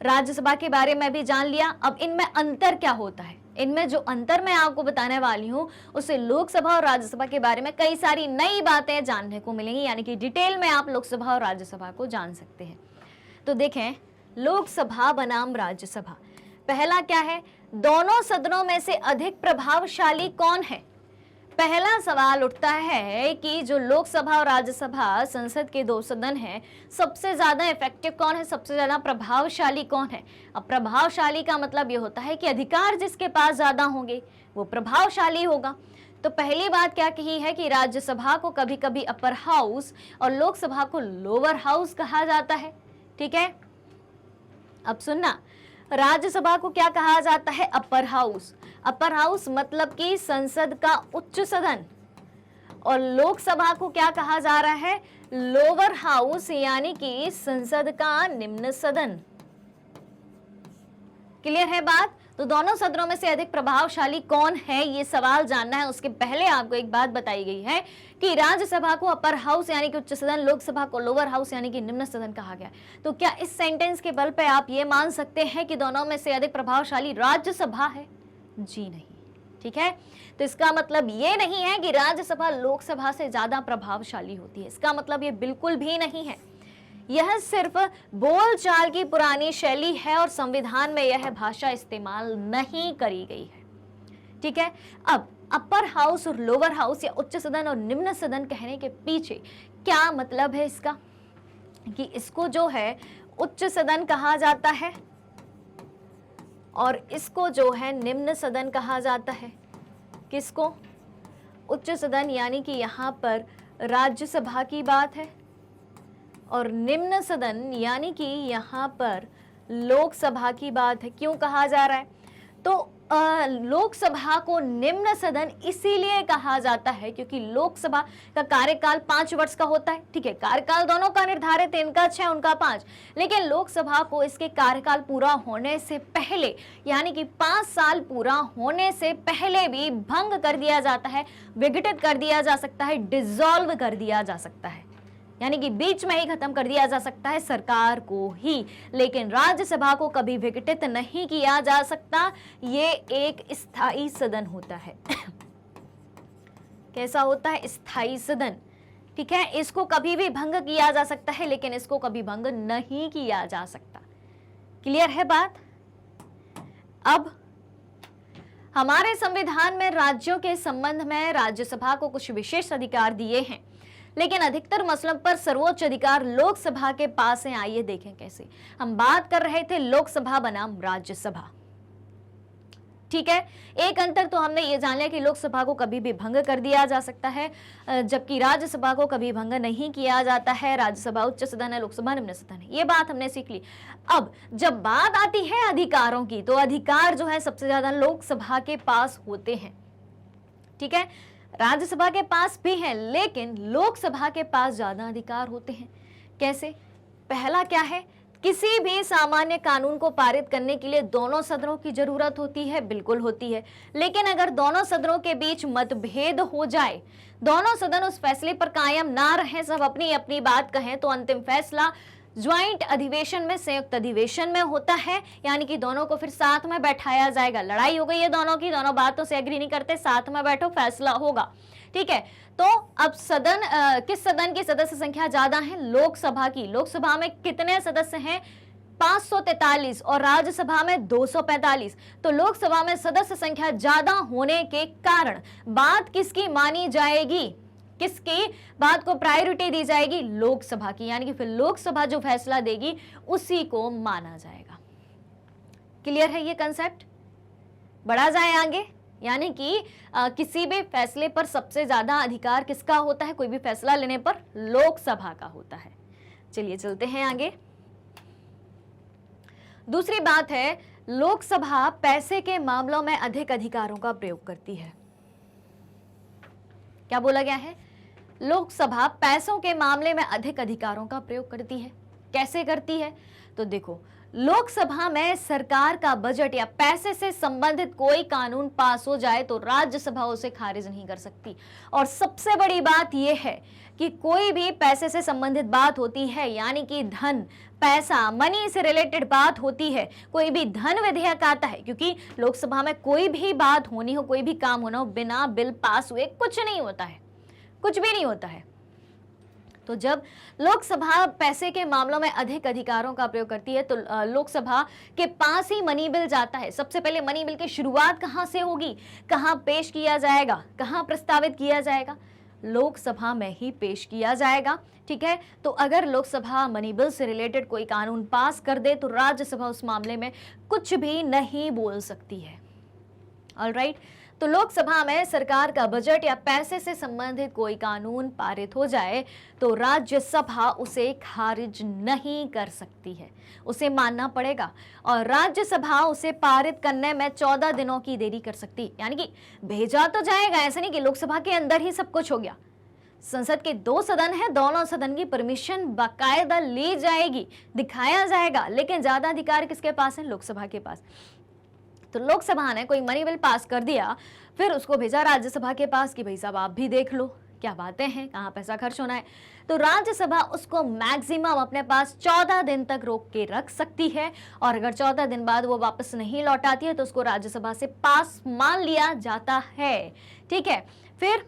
राज्यसभा के बारे में भी जान लिया। अब इनमें अंतर क्या होता है, इनमें जो अंतर मैं आपको बताने वाली हूं उससे लोकसभा और राज्यसभा के बारे में कई सारी नई बातें जानने को मिलेंगी, यानी कि डिटेल में आप लोकसभा और राज्यसभा को जान सकते हैं। तो देखें, लोकसभा बनाम राज्यसभा, पहला क्या है, दोनों सदनों में से अधिक प्रभावशाली कौन है। पहला सवाल उठता है कि जो लोकसभा और राज्यसभा संसद के दो सदन हैं, सबसे ज्यादा इफेक्टिव कौन है, सबसे ज्यादा प्रभावशाली कौन है। अब प्रभावशाली का मतलब ये होता है कि अधिकार जिसके पास ज्यादा होंगे वो प्रभावशाली होगा। तो पहली बात क्या कही है कि राज्यसभा को कभी कभी अपर हाउस और लोकसभा को लोअर हाउस कहा जाता है। ठीक है, अब सुनना, राज्यसभा को क्या कहा जाता है, अपर हाउस। अपर हाउस मतलब कि संसद का उच्च सदन, और लोकसभा को क्या कहा जा रहा है, लोअर हाउस, यानी कि संसद का निम्न सदन। क्लियर है बात। तो दोनों सदनों में से अधिक प्रभावशाली कौन है ये सवाल जानना है। उसके पहले आपको एक बात बताई गई है कि राज्यसभा को अपर हाउस यानी कि उच्च सदन, लोकसभा को लोअर हाउस यानी कि निम्न सदन कहा गया। तो क्या इस सेंटेंस के बल पे आप ये मान सकते हैं कि दोनों में से अधिक प्रभावशाली राज्यसभा है? जी नहीं। ठीक है, तो इसका मतलब ये नहीं है कि राज्यसभा लोकसभा से ज्यादा प्रभावशाली होती है, इसका मतलब ये बिल्कुल भी नहीं है। यह सिर्फ बोलचाल की पुरानी शैली है और संविधान में यह भाषा इस्तेमाल नहीं करी गई है। ठीक है, अब अपर हाउस और लोअर हाउस या उच्च सदन और निम्न सदन कहने के पीछे क्या मतलब है इसका, कि इसको जो है उच्च सदन कहा जाता है और इसको जो है निम्न सदन कहा जाता है। किसको? उच्च सदन यानी कि यहाँ पर राज्यसभा की बात है, और निम्न सदन यानी कि यहाँ पर लोकसभा की बात है। क्यों कहा जा रहा है? तो लोकसभा को निम्न सदन इसीलिए कहा जाता है क्योंकि लोकसभा का कार्यकाल 5 वर्ष का होता है। ठीक है, कार्यकाल दोनों का निर्धारित है, इनका 6 उनका 5, लेकिन लोकसभा को इसके कार्यकाल पूरा होने से पहले यानी कि 5 साल पूरा होने से पहले भी भंग कर दिया जाता है, विघटित कर दिया जा सकता है, डिसॉल्व कर दिया जा सकता है, यानी कि बीच में ही खत्म कर दिया जा सकता है सरकार को ही। लेकिन राज्यसभा को कभी विघटित नहीं किया जा सकता, ये एक स्थायी सदन होता है। कैसा होता है? स्थायी सदन। ठीक है, इसको कभी भी भंग किया जा सकता है लेकिन इसको कभी भंग नहीं किया जा सकता। क्लियर है बात। अब हमारे संविधान में राज्यों के संबंध में राज्यसभा को कुछ विशेष अधिकार दिए हैं, लेकिन अधिकतर मसलों पर सर्वोच्च अधिकार लोकसभा के पास है। आइए देखें कैसे। हम बात कर रहे थे लोकसभा बनाम राज्यसभा। ठीक है, एक अंतर तो हमने ये जान लिया कि लोकसभा को कभी भी भंग कर दिया जा सकता है, जबकि राज्यसभा को कभी भंग नहीं किया जाता है। राज्यसभा उच्च सदन है, लोकसभा निम्न सदन है, ये बात हमने सीख ली। अब जब बात आती है अधिकारों की, तो अधिकार जो है सबसे ज्यादा लोकसभा के पास होते हैं। ठीक है, राज्यसभा के पास भी हैं लेकिन लोकसभा के पास ज्यादा अधिकार होते हैं। कैसे? पहला क्या है, किसी भी सामान्य कानून को पारित करने के लिए दोनों सदनों की जरूरत होती है, बिल्कुल होती है, लेकिन अगर दोनों सदनों के बीच मतभेद हो जाए, दोनों सदन उस फैसले पर कायम ना रहे, सब अपनी अपनी बात कहें, तो अंतिम फैसला ज्वाइंट अधिवेशन में, संयुक्त अधिवेशन में होता है, यानी कि दोनों को फिर साथ में बैठाया जाएगा। लड़ाई हो गई है दोनों की, दोनों बातों से एग्री नहीं करते, साथ में बैठो, फैसला होगा। ठीक है, तो अब सदन किस सदन की सदस्य संख्या ज्यादा है? लोकसभा की। लोकसभा में कितने सदस्य हैं? 543 और राज्यसभा में 245। तो लोकसभा में सदस्य संख्या ज्यादा होने के कारण बात किसकी मानी जाएगी? किसकी बात को प्रायोरिटी दी जाएगी? लोकसभा की, यानी कि फिर लोकसभा जो फैसला देगी उसी को माना जाएगा। क्लियर है ये कंसेप्ट? बढ़ा जाए आगे, यानी कि किसी भी फैसले पर सबसे ज्यादा अधिकार किसका होता है? कोई भी फैसला लेने पर लोकसभा का होता है। चलिए चलते हैं आगे। दूसरी बात है, लोकसभा पैसे के मामलों में अधिक अधिकारों का प्रयोग करती है। क्या बोला गया है? लोकसभा पैसों के मामले में अधिक अधिकारों का प्रयोग करती है। कैसे करती है? तो देखो, लोकसभा में सरकार का बजट या पैसे से संबंधित कोई कानून पास हो जाए तो राज्यसभा उसे खारिज नहीं कर सकती। और सबसे बड़ी बात यह है कि कोई भी पैसे से संबंधित बात होती है, यानी कि धन, पैसा, मनी से रिलेटेड बात होती है, कोई भी धन विधेयक आता है, क्योंकि लोकसभा में कोई भी बात होनी हो, कोई भी काम होना हो, बिना बिल पास हुए कुछ नहीं होता है, कुछ भी नहीं होता है। तो जब लोकसभा पैसे के मामलों में अधिक अधिकारों का प्रयोग करती है तो लोकसभा के पास ही मनी बिल जाता है। सबसे पहले मनी बिल की शुरुआत कहां से होगी, कहां पेश किया जाएगा, कहां प्रस्तावित किया जाएगा? लोकसभा में ही पेश किया जाएगा। ठीक है, तो अगर लोकसभा मनी बिल से रिलेटेड कोई कानून पास कर दे तो राज्यसभा उस मामले में कुछ भी नहीं बोल सकती है। ऑलराइट, तो लोकसभा में सरकार का बजट या पैसे से संबंधित कोई कानून पारित हो जाए तो राज्यसभा उसे खारिज नहीं कर सकती है, उसे मानना पड़ेगा और राज्यसभा उसे पारित करने में 14 दिनों की देरी कर सकती है। यानी कि भेजा तो जाएगा, ऐसा नहीं कि लोकसभा के अंदर ही सब कुछ हो गया। संसद के 2 सदन है, दोनों सदन की परमिशन बाकायदा ली जाएगी, दिखाया जाएगा, लेकिन ज्यादा अधिकार किसके पास है? लोकसभा के पास। तो लोकसभा ने कोई मनी बिल पास कर दिया, फिर उसको भेजा राज्यसभा के पास कि भाई साहब आप भी देख लो क्या बातें हैं, कहाँ पैसा खर्च होना है। तो राज्यसभा उसको मैक्सिमम अपने पास 14 दिन तक रोक के रख सकती है और अगर 14 दिन बाद वो वापस नहीं लौटाती है तो उसको राज्यसभा से पास मान लिया जाता है। ठीक है, फिर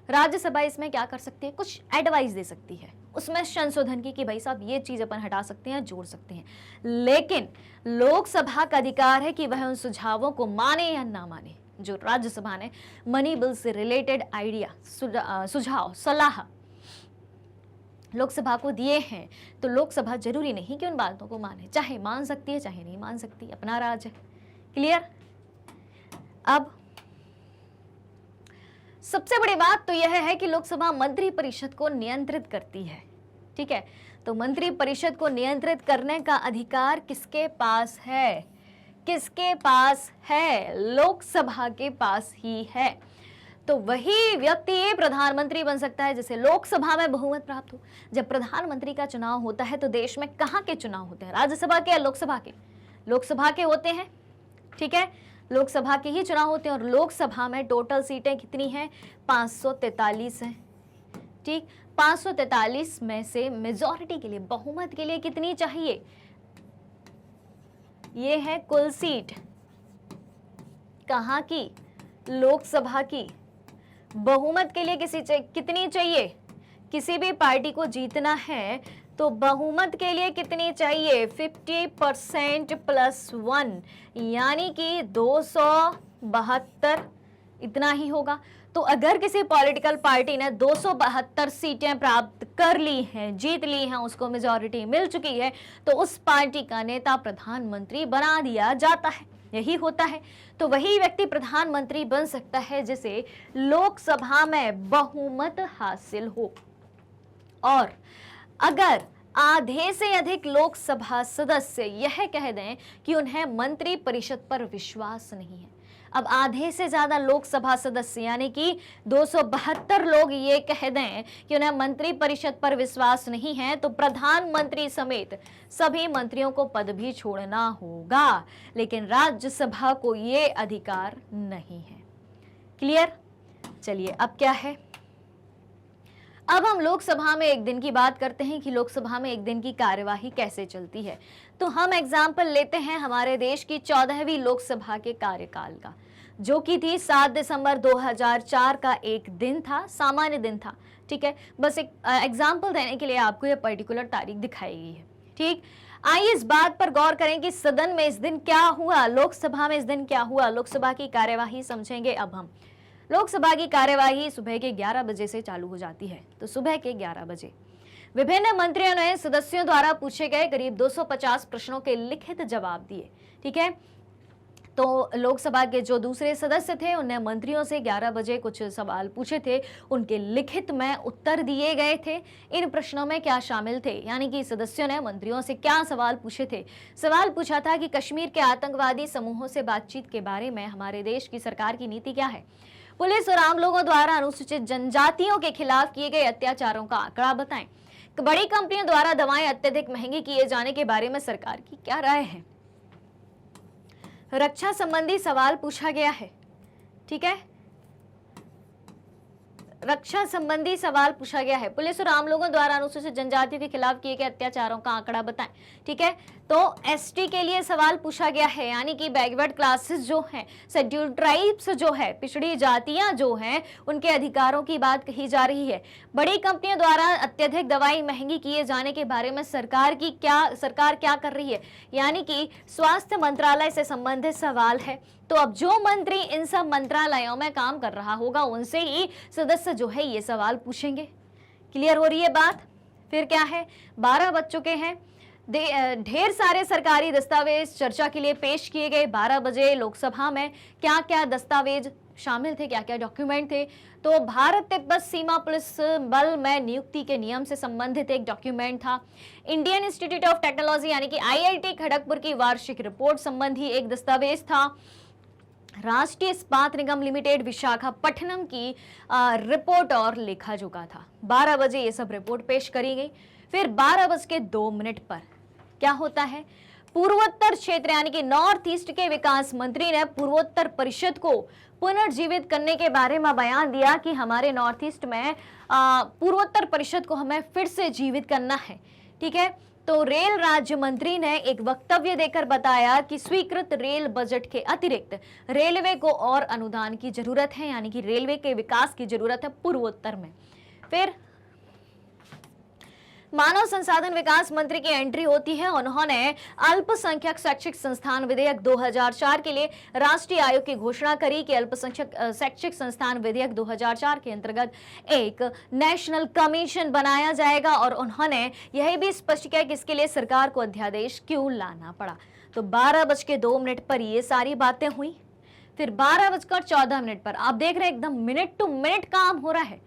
राज्यसभा इसमें क्या कर सकती है? कुछ एडवाइस दे सकती है, उसमें संशोधन की कि भाई साहब ये चीज अपन हटा सकते हैं, जोड़ सकते हैं, लेकिन लोकसभा का अधिकार है कि वह उन सुझावों को माने या ना माने जो राज्यसभा ने मनी बिल से रिलेटेड आइडिया, सुझाव, सलाह लोकसभा को दिए हैं। तो लोकसभा जरूरी नहीं कि उन बातों को माने, चाहे मान सकती है चाहे नहीं मान सकती, अपना राज है। क्लियर? अब सबसे बड़ी बात तो यह है कि लोकसभा मंत्री परिषद को नियंत्रित करती है। ठीक है, तो मंत्री परिषद को नियंत्रित करने का अधिकार किसके पास है? किसके पास है? लोकसभा के पास ही है। तो वही व्यक्ति प्रधानमंत्री बन सकता है जिसे लोकसभा में बहुमत प्राप्त हो। जब प्रधानमंत्री का चुनाव होता है तो देश में कहाँ के चुनाव होते हैं? राज्यसभा के या लोकसभा के? लोकसभा के होते हैं। ठीक है, लोकसभा के ही चुनाव होते हैं और लोकसभा में टोटल सीटें कितनी हैं? 543 हैं। ठीक, 543 में से मेजॉरिटी के लिए, बहुमत के लिए कितनी चाहिए? ये है कुल सीट। कहाँ की? लोकसभा की। बहुमत के लिए कितनी चाहिए? किसी भी पार्टी को जीतना है तो बहुमत के लिए कितनी चाहिए? 50% + 1 यानी कि 272, इतना ही होगा। तो अगर किसी पॉलिटिकल पार्टी ने 272 सीटें प्राप्त कर ली हैं, जीत ली हैं, उसको मेजॉरिटी मिल चुकी है, तो उस पार्टी का नेता प्रधानमंत्री बना दिया जाता है। यही होता है। तो वही व्यक्ति प्रधानमंत्री बन सकता है जिसे लोकसभा में बहुमत हासिल हो। और अगर आधे से अधिक लोकसभा सदस्य यह कह दें कि उन्हें मंत्री परिषद पर विश्वास नहीं है, अब आधे से ज्यादा लोकसभा सदस्य यानी कि 272 लोग ये कह दें कि उन्हें मंत्री परिषद पर विश्वास नहीं है, तो प्रधानमंत्री समेत सभी मंत्रियों को पद भी छोड़ना होगा। लेकिन राज्यसभा को ये अधिकार नहीं है। क्लियर? चलिए, अब क्या है? अब हम लोकसभा में एक दिन की बात करते हैं कि लोकसभा में एक दिन की कार्यवाही कैसे चलती है। तो हम एग्जाम्पल लेते हैं हमारे देश की 14वीं लोकसभा के कार्यकाल का, जो कि थी 7 दिसंबर 2004 का एक दिन था, सामान्य दिन था। ठीक है, बस एक एग्जाम्पल देने के लिए आपको यह पर्टिकुलर तारीख दिखाई गई है। ठीक, आइए इस बात पर गौर करें कि सदन में इस दिन क्या हुआ, लोकसभा में इस दिन क्या हुआ। लोकसभा की कार्यवाही समझेंगे अब हम। लोकसभा की कार्यवाही सुबह के 11 बजे से चालू हो जाती है। तो सुबह के 11 बजे विभिन्न मंत्रियों ने सदस्यों द्वारा पूछे गए करीब 250 प्रश्नों के लिखित जवाब दिए। ठीक है, तो लोकसभा के जो दूसरे सदस्य थे उन्हें मंत्रियों से 11 बजे कुछ सवाल पूछे थे, उनके लिखित में उत्तर दिए गए थे। इन प्रश्नों में क्या शामिल थे, यानी कि सदस्यों ने मंत्रियों से क्या सवाल पूछे थे? सवाल पूछा था कि कश्मीर के आतंकवादी समूहों से बातचीत के बारे में हमारे देश की सरकार की नीति क्या है? पुलिस और आम लोगों द्वारा अनुसूचित जनजातियों के खिलाफ किए गए अत्याचारों का आंकड़ा बताएं। बड़ी कंपनियों द्वारा दवाएं अत्यधिक महंगी किए जाने के बारे में सरकार की क्या राय है? रक्षा संबंधी सवाल पूछा गया है। ठीक है, रक्षा संबंधी सवाल पूछा गया है। पुलिस और आम लोगों द्वारा अनुसूचित जनजातियों के खिलाफ किए गए अत्याचारों का आंकड़ा बताएं। ठीक है, तो एसटी के लिए सवाल पूछा गया है, यानी कि बैकवर्ड क्लासेस जो हैं, शेड्यूल्ड ट्राइब्स जो है, पिछड़ी जातियां जो हैं, उनके अधिकारों की बात कही जा रही है। बड़ी कंपनियों द्वारा अत्यधिक दवाई महंगी किए जाने के बारे में सरकार क्या कर रही है, यानी कि स्वास्थ्य मंत्रालय से संबंधित सवाल है। तो अब जो मंत्री इन सब मंत्रालयों में काम कर रहा होगा उनसे ही सदस्य जो है ये सवाल पूछेंगे। क्लियर हो रही है बात? फिर क्या है, 12 बज चुके हैं। ढेर सारे सरकारी दस्तावेज चर्चा के लिए पेश किए गए। 12 बजे लोकसभा में क्या क्या दस्तावेज शामिल थे, क्या क्या डॉक्यूमेंट थे? तो भारत तिब्बत सीमा पुलिस बल में नियुक्ति के नियम से संबंधित एक डॉक्यूमेंट था। इंडियन इंस्टीट्यूट ऑफ टेक्नोलॉजी यानी कि आईआईटी खड़गपुर की वार्षिक रिपोर्ट संबंधी एक दस्तावेज था। राष्ट्रीय इस्पात निगम लिमिटेड विशाखापट्टनम की रिपोर्ट और लेखा जोखा था। 12 बजे ये सब रिपोर्ट पेश करी गई। फिर 12:02 पर क्या होता है, पूर्वोत्तर क्षेत्र यानी कि नॉर्थ ईस्ट के विकास मंत्री ने पूर्वोत्तर परिषद को पुनर्जीवित करने के बारे में बयान दिया कि हमारे नॉर्थ ईस्ट में पूर्वोत्तर परिषद को हमें फिर से जीवित करना है। ठीक है, तो रेल राज्य मंत्री ने एक वक्तव्य देकर बताया कि स्वीकृत रेल बजट के अतिरिक्त रेलवे को और अनुदान की जरूरत है, यानी कि रेलवे के विकास की जरूरत है पूर्वोत्तर में। फिर मानव संसाधन विकास मंत्री की एंट्री होती है। उन्होंने अल्पसंख्यक शैक्षिक संस्थान विधेयक 2004 के लिए राष्ट्रीय आयोग की घोषणा करी कि अल्पसंख्यक शैक्षिक संस्थान विधेयक 2004 के अंतर्गत एक नेशनल कमीशन बनाया जाएगा और उन्होंने यह भी स्पष्ट किया कि इसके लिए सरकार को अध्यादेश क्यों लाना पड़ा। तो 12:02 पर ये सारी बातें हुई। फिर 12:14 पर आप देख रहे हैं एकदम मिनट टू मिनट काम हो रहा है।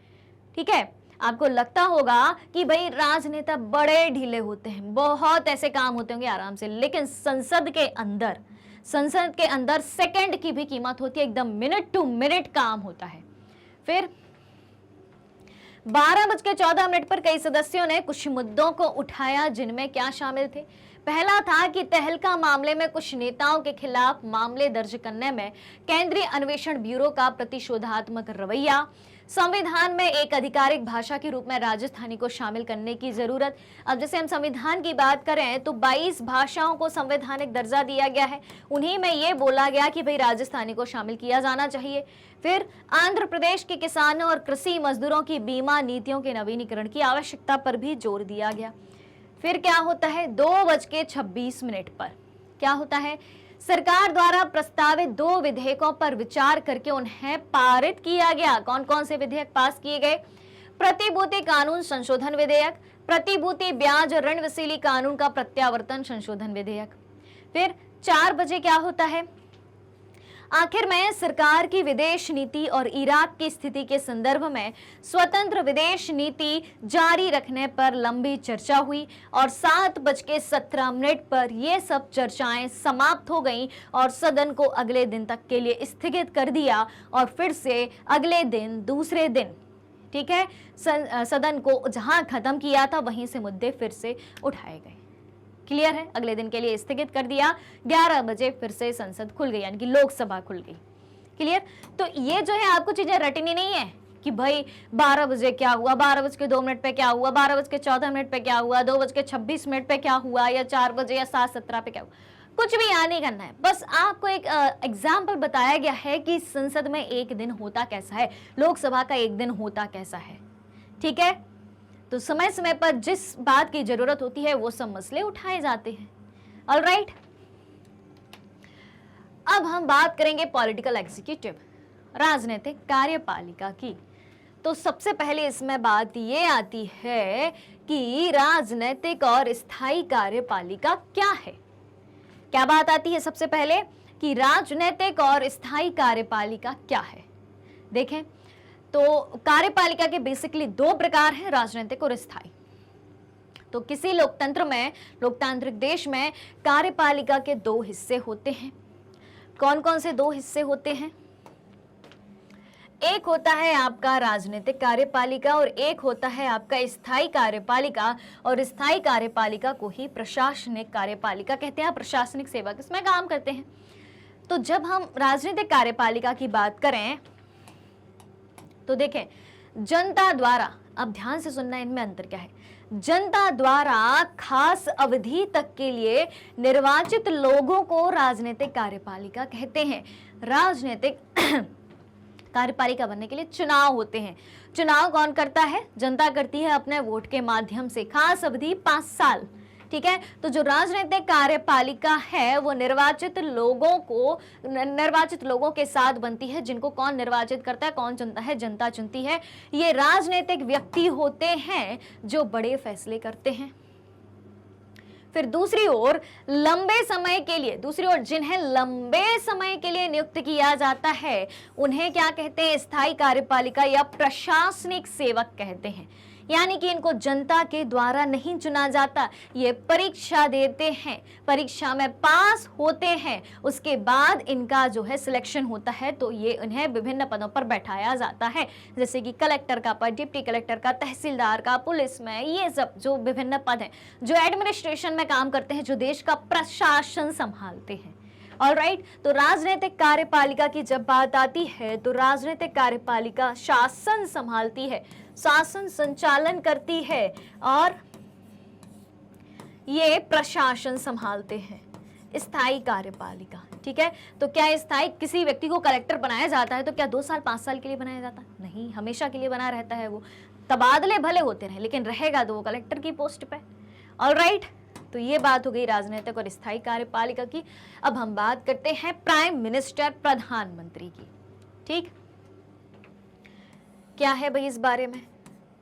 ठीक है, आपको लगता होगा कि भाई राजनेता बड़े ढीले होते हैं, बहुत ऐसे काम होते होंगे आराम से, लेकिन संसद के अंदर सेकंड की भी कीमत होती है, एकदम मिनट टू मिनट काम होता है। फिर 12:14 पर कई सदस्यों ने कुछ मुद्दों को उठाया, जिनमें क्या शामिल थे। पहला था कि तहलका मामले में कुछ नेताओं के खिलाफ मामले दर्ज करने में केंद्रीय अन्वेषण ब्यूरो का प्रतिशोधात्मक रवैया, संविधान में एक आधिकारिक भाषा के रूप में राजस्थानी को शामिल करने की जरूरत। अब जैसे हम संविधान की बात करें तो 22 भाषाओं को संवैधानिक दर्जा दिया गया है, उन्हीं में ये बोला गया कि भाई राजस्थानी को शामिल किया जाना चाहिए। फिर आंध्र प्रदेश के किसानों और कृषि मजदूरों की बीमा नीतियों के नवीनीकरण की आवश्यकता पर भी जोर दिया गया। फिर क्या होता है, 2:26 पर क्या होता है, सरकार द्वारा प्रस्तावित 2 विधेयकों पर विचार करके उन्हें पारित किया गया। कौन कौन से विधेयक पास किए गए? प्रतिभूति कानून संशोधन विधेयक, प्रतिभूति ब्याज ऋण वसूली कानून का प्रत्यावर्तन संशोधन विधेयक। फिर 4 बजे क्या होता है, आखिर में सरकार की विदेश नीति और इराक की स्थिति के संदर्भ में स्वतंत्र विदेश नीति जारी रखने पर लंबी चर्चा हुई और 7:17 पर ये सब चर्चाएं समाप्त हो गईं और सदन को अगले दिन तक के लिए स्थगित कर दिया और फिर से अगले दिन दूसरे दिन, ठीक है, सदन को जहां खत्म किया था वहीं से मुद्दे फिर से उठाए गए। क्लियर है, अगले दिन के लिए स्थगित कर दिया। 11 बजे फिर से संसद खुल गई, यानी कि लोकसभा खुल गई। क्लियर, तो ये जो है आपको चीजें रटनी नहीं है कि भाई 12 बजे क्या हुआ, 12:02 पे क्या हुआ, 12:14 पे क्या हुआ, 2:26 पे क्या हुआ, या 4 बजे या 7:17 पे क्या हुआ, कुछ भी यहाँ नहीं करना है। बस आपको एक एग्जाम्पल बताया गया है कि संसद में एक दिन होता कैसा है, लोकसभा का एक दिन होता कैसा है। ठीक है, तो समय समय पर जिस बात की जरूरत होती है वो सब मसले उठाए जाते हैं। ऑलराइट, अब हम बात करेंगे पॉलिटिकल एग्जीक्यूटिव, राजनीतिक कार्यपालिका की। तो सबसे पहले इसमें बात ये आती है कि राजनीतिक और स्थायी कार्यपालिका क्या है। क्या बात आती है सबसे पहले कि राजनीतिक और स्थायी कार्यपालिका क्या है। देखें, तो कार्यपालिका के बेसिकली 2 प्रकार हैं, राजनीतिक और स्थायी। तो किसी लोकतंत्र में, लोकतांत्रिक देश में कार्यपालिका के 2 हिस्से होते हैं। कौन कौन से 2 हिस्से होते हैं? एक होता है आपका राजनीतिक कार्यपालिका और एक होता है आपका स्थायी कार्यपालिका, और स्थायी कार्यपालिका को ही प्रशासनिक कार्यपालिका कहते हैं। प्रशासनिक सेवक इसमें काम करते हैं। तो जब हम राजनीतिक कार्यपालिका की बात करें तो देखें, जनता द्वारा, अब ध्यान से सुनना इनमें अंतर क्या है, जनता द्वारा खास अवधि तक के लिए निर्वाचित लोगों को राजनीतिक कार्यपालिका कहते हैं। राजनीतिक कार्यपालिका बनने के लिए चुनाव होते हैं। चुनाव कौन करता है? जनता करती है अपने वोट के माध्यम से। खास अवधि 5 साल, ठीक है। तो जो राजनीतिक कार्यपालिका है वो निर्वाचित लोगों के साथ बनती है। जिनको कौन निर्वाचित करता है, कौन चुनता है? जनता चुनती है। ये राजनीतिक व्यक्ति होते हैं जो बड़े फैसले करते हैं। फिर दूसरी ओर लंबे समय के लिए, जिन्हें लंबे समय के लिए नियुक्त किया जाता है उन्हें क्या कहते हैं? स्थायी कार्यपालिका या प्रशासनिक सेवक कहते हैं। यानी कि इनको जनता के द्वारा नहीं चुना जाता, ये परीक्षा देते हैं, परीक्षा में पास होते हैं, उसके बाद इनका जो है सिलेक्शन होता है, तो ये इन्हें विभिन्न पदों पर बैठाया जाता है, जैसे कि कलेक्टर का पद, डिप्टी कलेक्टर का, तहसीलदार का, पुलिस में, ये सब जो विभिन्न पद हैं जो एडमिनिस्ट्रेशन में काम करते हैं, जो देश का प्रशासन संभालते हैं। ऑलराइट, तो राजनीतिक कार्यपालिका की जब बात आती है तो राजनीतिक कार्यपालिका शासन संभालती है, शासन संचालन करती है और ये प्रशासन संभालते हैं। स्थायी कार्यपालिका, ठीक है। तो क्या स्थायी किसी व्यक्ति को कलेक्टर बनाया जाता है तो क्या 2 साल 5 साल के लिए बनाया जाता? नहीं, हमेशा के लिए बना रहता है वो। तबादले भले होते रहे लेकिन रहेगा तो वो कलेक्टर की पोस्ट पे। ऑलराइट, तो ये बात हो गई राजनीतिक और स्थायी कार्यपालिका की। अब हम बात करते हैं प्राइम मिनिस्टर, प्रधानमंत्री की। ठीक, क्या है भाई इस बारे में?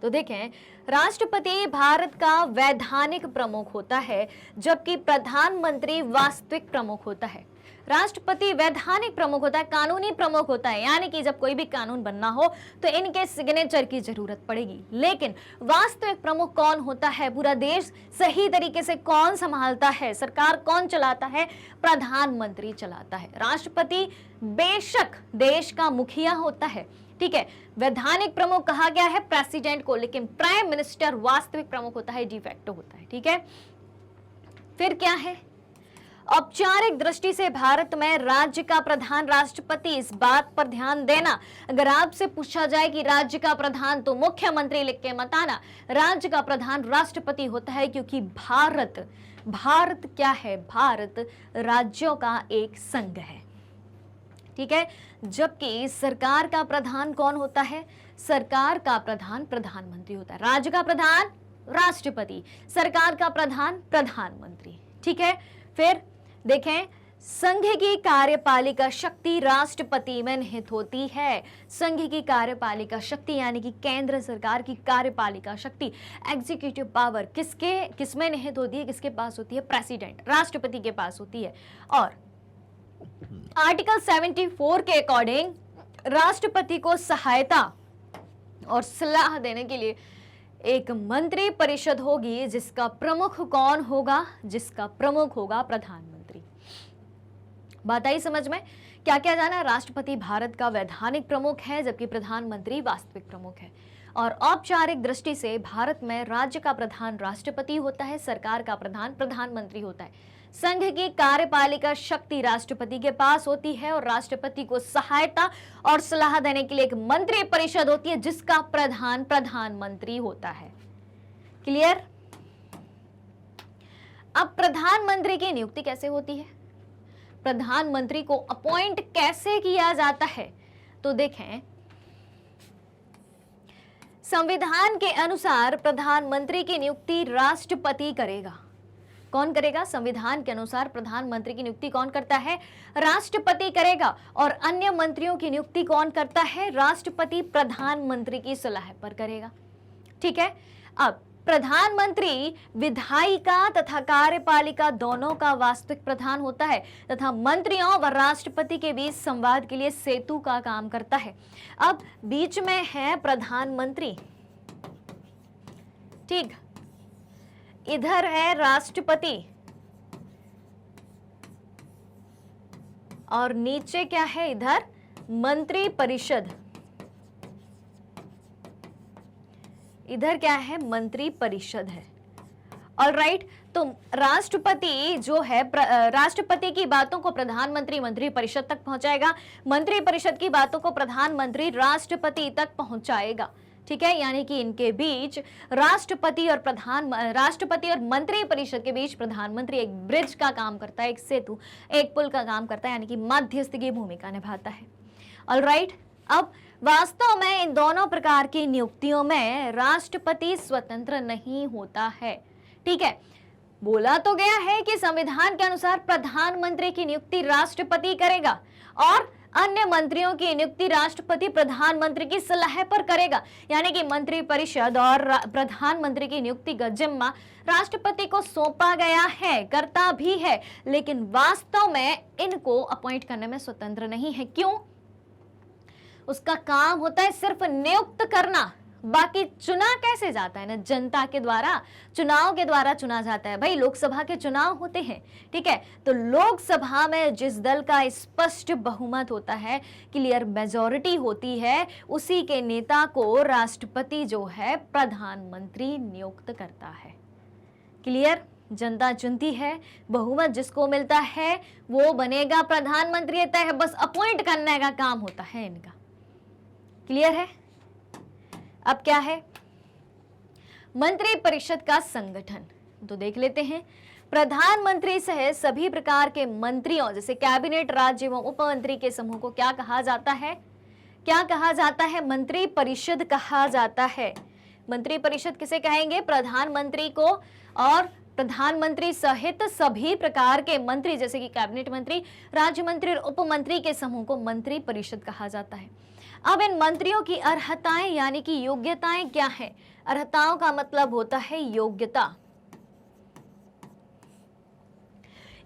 तो देखें, राष्ट्रपति भारत का वैधानिक प्रमुख होता है जबकि प्रधानमंत्री वास्तविक प्रमुख होता है। राष्ट्रपति वैधानिक प्रमुख होता है, कानूनी प्रमुख होता है, यानी कि जब कोई भी कानून बनना हो तो इनके सिग्नेचर की जरूरत पड़ेगी। लेकिन वास्तविक प्रमुख कौन होता है? पूरा देश सही तरीके से कौन संभालता है, सरकार कौन चलाता है? प्रधानमंत्री चलाता है। राष्ट्रपति बेशक देश का मुखिया होता है, ठीक है, वैधानिक प्रमुख कहा गया है प्रेसिडेंट को, लेकिन प्राइम मिनिस्टर वास्तविक प्रमुख होता है, डिफैक्टो होता है, ठीक है। फिर क्या है? औपचारिक दृष्टि से भारत में राज्य का प्रधान राष्ट्रपति। इस बात पर ध्यान देना, अगर आपसे पूछा जाए कि राज्य का प्रधान, तो मुख्यमंत्री लिख के मत आना, राज्य का प्रधान राष्ट्रपति होता है, क्योंकि भारत क्या है? भारत राज्यों का एक संघ है, ठीक है। जबकि सरकार का प्रधान कौन होता है? सरकार का प्रधान प्रधानमंत्री होता है। राज्य का प्रधान राष्ट्रपति, सरकार का प्रधान प्रधानमंत्री, ठीक है। फिर देखें, संघ की कार्यपालिका शक्ति राष्ट्रपति में निहित होती है। संघ की कार्यपालिका शक्ति यानी कि केंद्र सरकार की कार्यपालिका शक्ति, एग्जीक्यूटिव पावर किसमें निहित होती है? किसके पास होती है? प्रेसिडेंट, राष्ट्रपति के पास होती है। और आर्टिकल 74 के अकॉर्डिंग राष्ट्रपति को सहायता और सलाह देने के लिए एक मंत्री परिषद होगी, जिसका प्रमुख कौन होगा? जिसका प्रमुख होगा प्रधानमंत्री। बात आई समझ में? क्या क्या जाना? राष्ट्रपति भारत का वैधानिक प्रमुख है जबकि प्रधानमंत्री वास्तविक प्रमुख है। और औपचारिक दृष्टि से भारत में राज्य का प्रधान राष्ट्रपति होता है, सरकार का प्रधान प्रधानमंत्री होता है। संघ की कार्यपालिका शक्ति राष्ट्रपति के पास होती है और राष्ट्रपति को सहायता और सलाह देने के लिए एक मंत्री परिषद होती है, जिसका प्रधान प्रधानमंत्री होता है। क्लियर? अब प्रधानमंत्री की नियुक्ति कैसे होती है? प्रधानमंत्री को अपॉइंट कैसे किया जाता है? तो देखें, संविधान के अनुसार प्रधानमंत्री की नियुक्ति राष्ट्रपति करेगा। कौन करेगा? संविधान के अनुसार प्रधानमंत्री की नियुक्ति कौन करता है? राष्ट्रपति करेगा। और अन्य मंत्रियों की नियुक्ति कौन करता है? राष्ट्रपति प्रधानमंत्री की सलाह पर करेगा, ठीक है। अब प्रधानमंत्री विधायिका तथा कार्यपालिका दोनों का वास्तविक प्रधान होता है तथा मंत्रियों व राष्ट्रपति के बीच संवाद के लिए सेतु का काम करता है। अब बीच में है प्रधानमंत्री, ठीक, इधर है राष्ट्रपति और नीचे क्या है? इधर मंत्री परिषद। इधर क्या है? मंत्री परिषद है। ऑलराइट, तो राष्ट्रपति जो है राष्ट्रपति की बातों को प्रधानमंत्री मंत्री परिषद तक पहुंचाएगा, मंत्री परिषद की बातों को प्रधानमंत्री राष्ट्रपति तक पहुंचाएगा, ठीक है, यानी कि इनके बीच राष्ट्रपति और मंत्री परिषद के बीच प्रधानमंत्री एक ब्रिज का काम करता है, एक सेतु, एक पुल का काम करता है, यानी कि मध्यस्थ की भूमिका निभाता है। ऑलराइट, अब वास्तव में इन दोनों प्रकार की नियुक्तियों में राष्ट्रपति स्वतंत्र नहीं होता है। ठीक है, बोला तो गया है कि संविधान के अनुसार प्रधानमंत्री की नियुक्ति राष्ट्रपति करेगा और अन्य मंत्रियों की नियुक्ति राष्ट्रपति प्रधानमंत्री की सलाह पर करेगा, यानी कि मंत्री परिषद और प्रधानमंत्री की नियुक्ति का जिम्मा राष्ट्रपति को सौंपा गया है, करता भी है, लेकिन वास्तव में इनको अपॉइंट करने में स्वतंत्र नहीं है। क्यों? उसका काम होता है सिर्फ नियुक्त करना, बाकी चुना कैसे जाता है ना, जनता के द्वारा, चुनाव के द्वारा चुना जाता है। भाई लोकसभा के चुनाव होते हैं, ठीक है, तो लोकसभा में जिस दल का स्पष्ट बहुमत होता है, क्लियर मेजॉरिटी होती है, उसी के नेता को राष्ट्रपति जो है प्रधानमंत्री नियुक्त करता है। क्लियर? जनता चुनती है, बहुमत जिसको मिलता है वो बनेगा प्रधानमंत्री, तय है, बस अपॉइंट करने का काम होता है इनका। क्लियर है? अब क्या है मंत्री परिषद का संगठन, तो देख लेते हैं। प्रधानमंत्री सहित सभी प्रकार के मंत्रियों जैसे कैबिनेट, राज्य एवं उप मंत्री के समूह को क्या कहा जाता है? क्या कहा जाता है? मंत्री परिषद कहा जाता है। मंत्री परिषद किसे कहेंगे? प्रधानमंत्री को और प्रधानमंत्री सहित सभी प्रकार के मंत्री जैसे कि कैबिनेट मंत्री, राज्य मंत्री और उप मंत्री के समूह को मंत्री परिषद कहा जाता है। अब इन मंत्रियों की अर्हताएं यानी कि योग्यताएं क्या है? अर्हताओं का मतलब होता है योग्यता।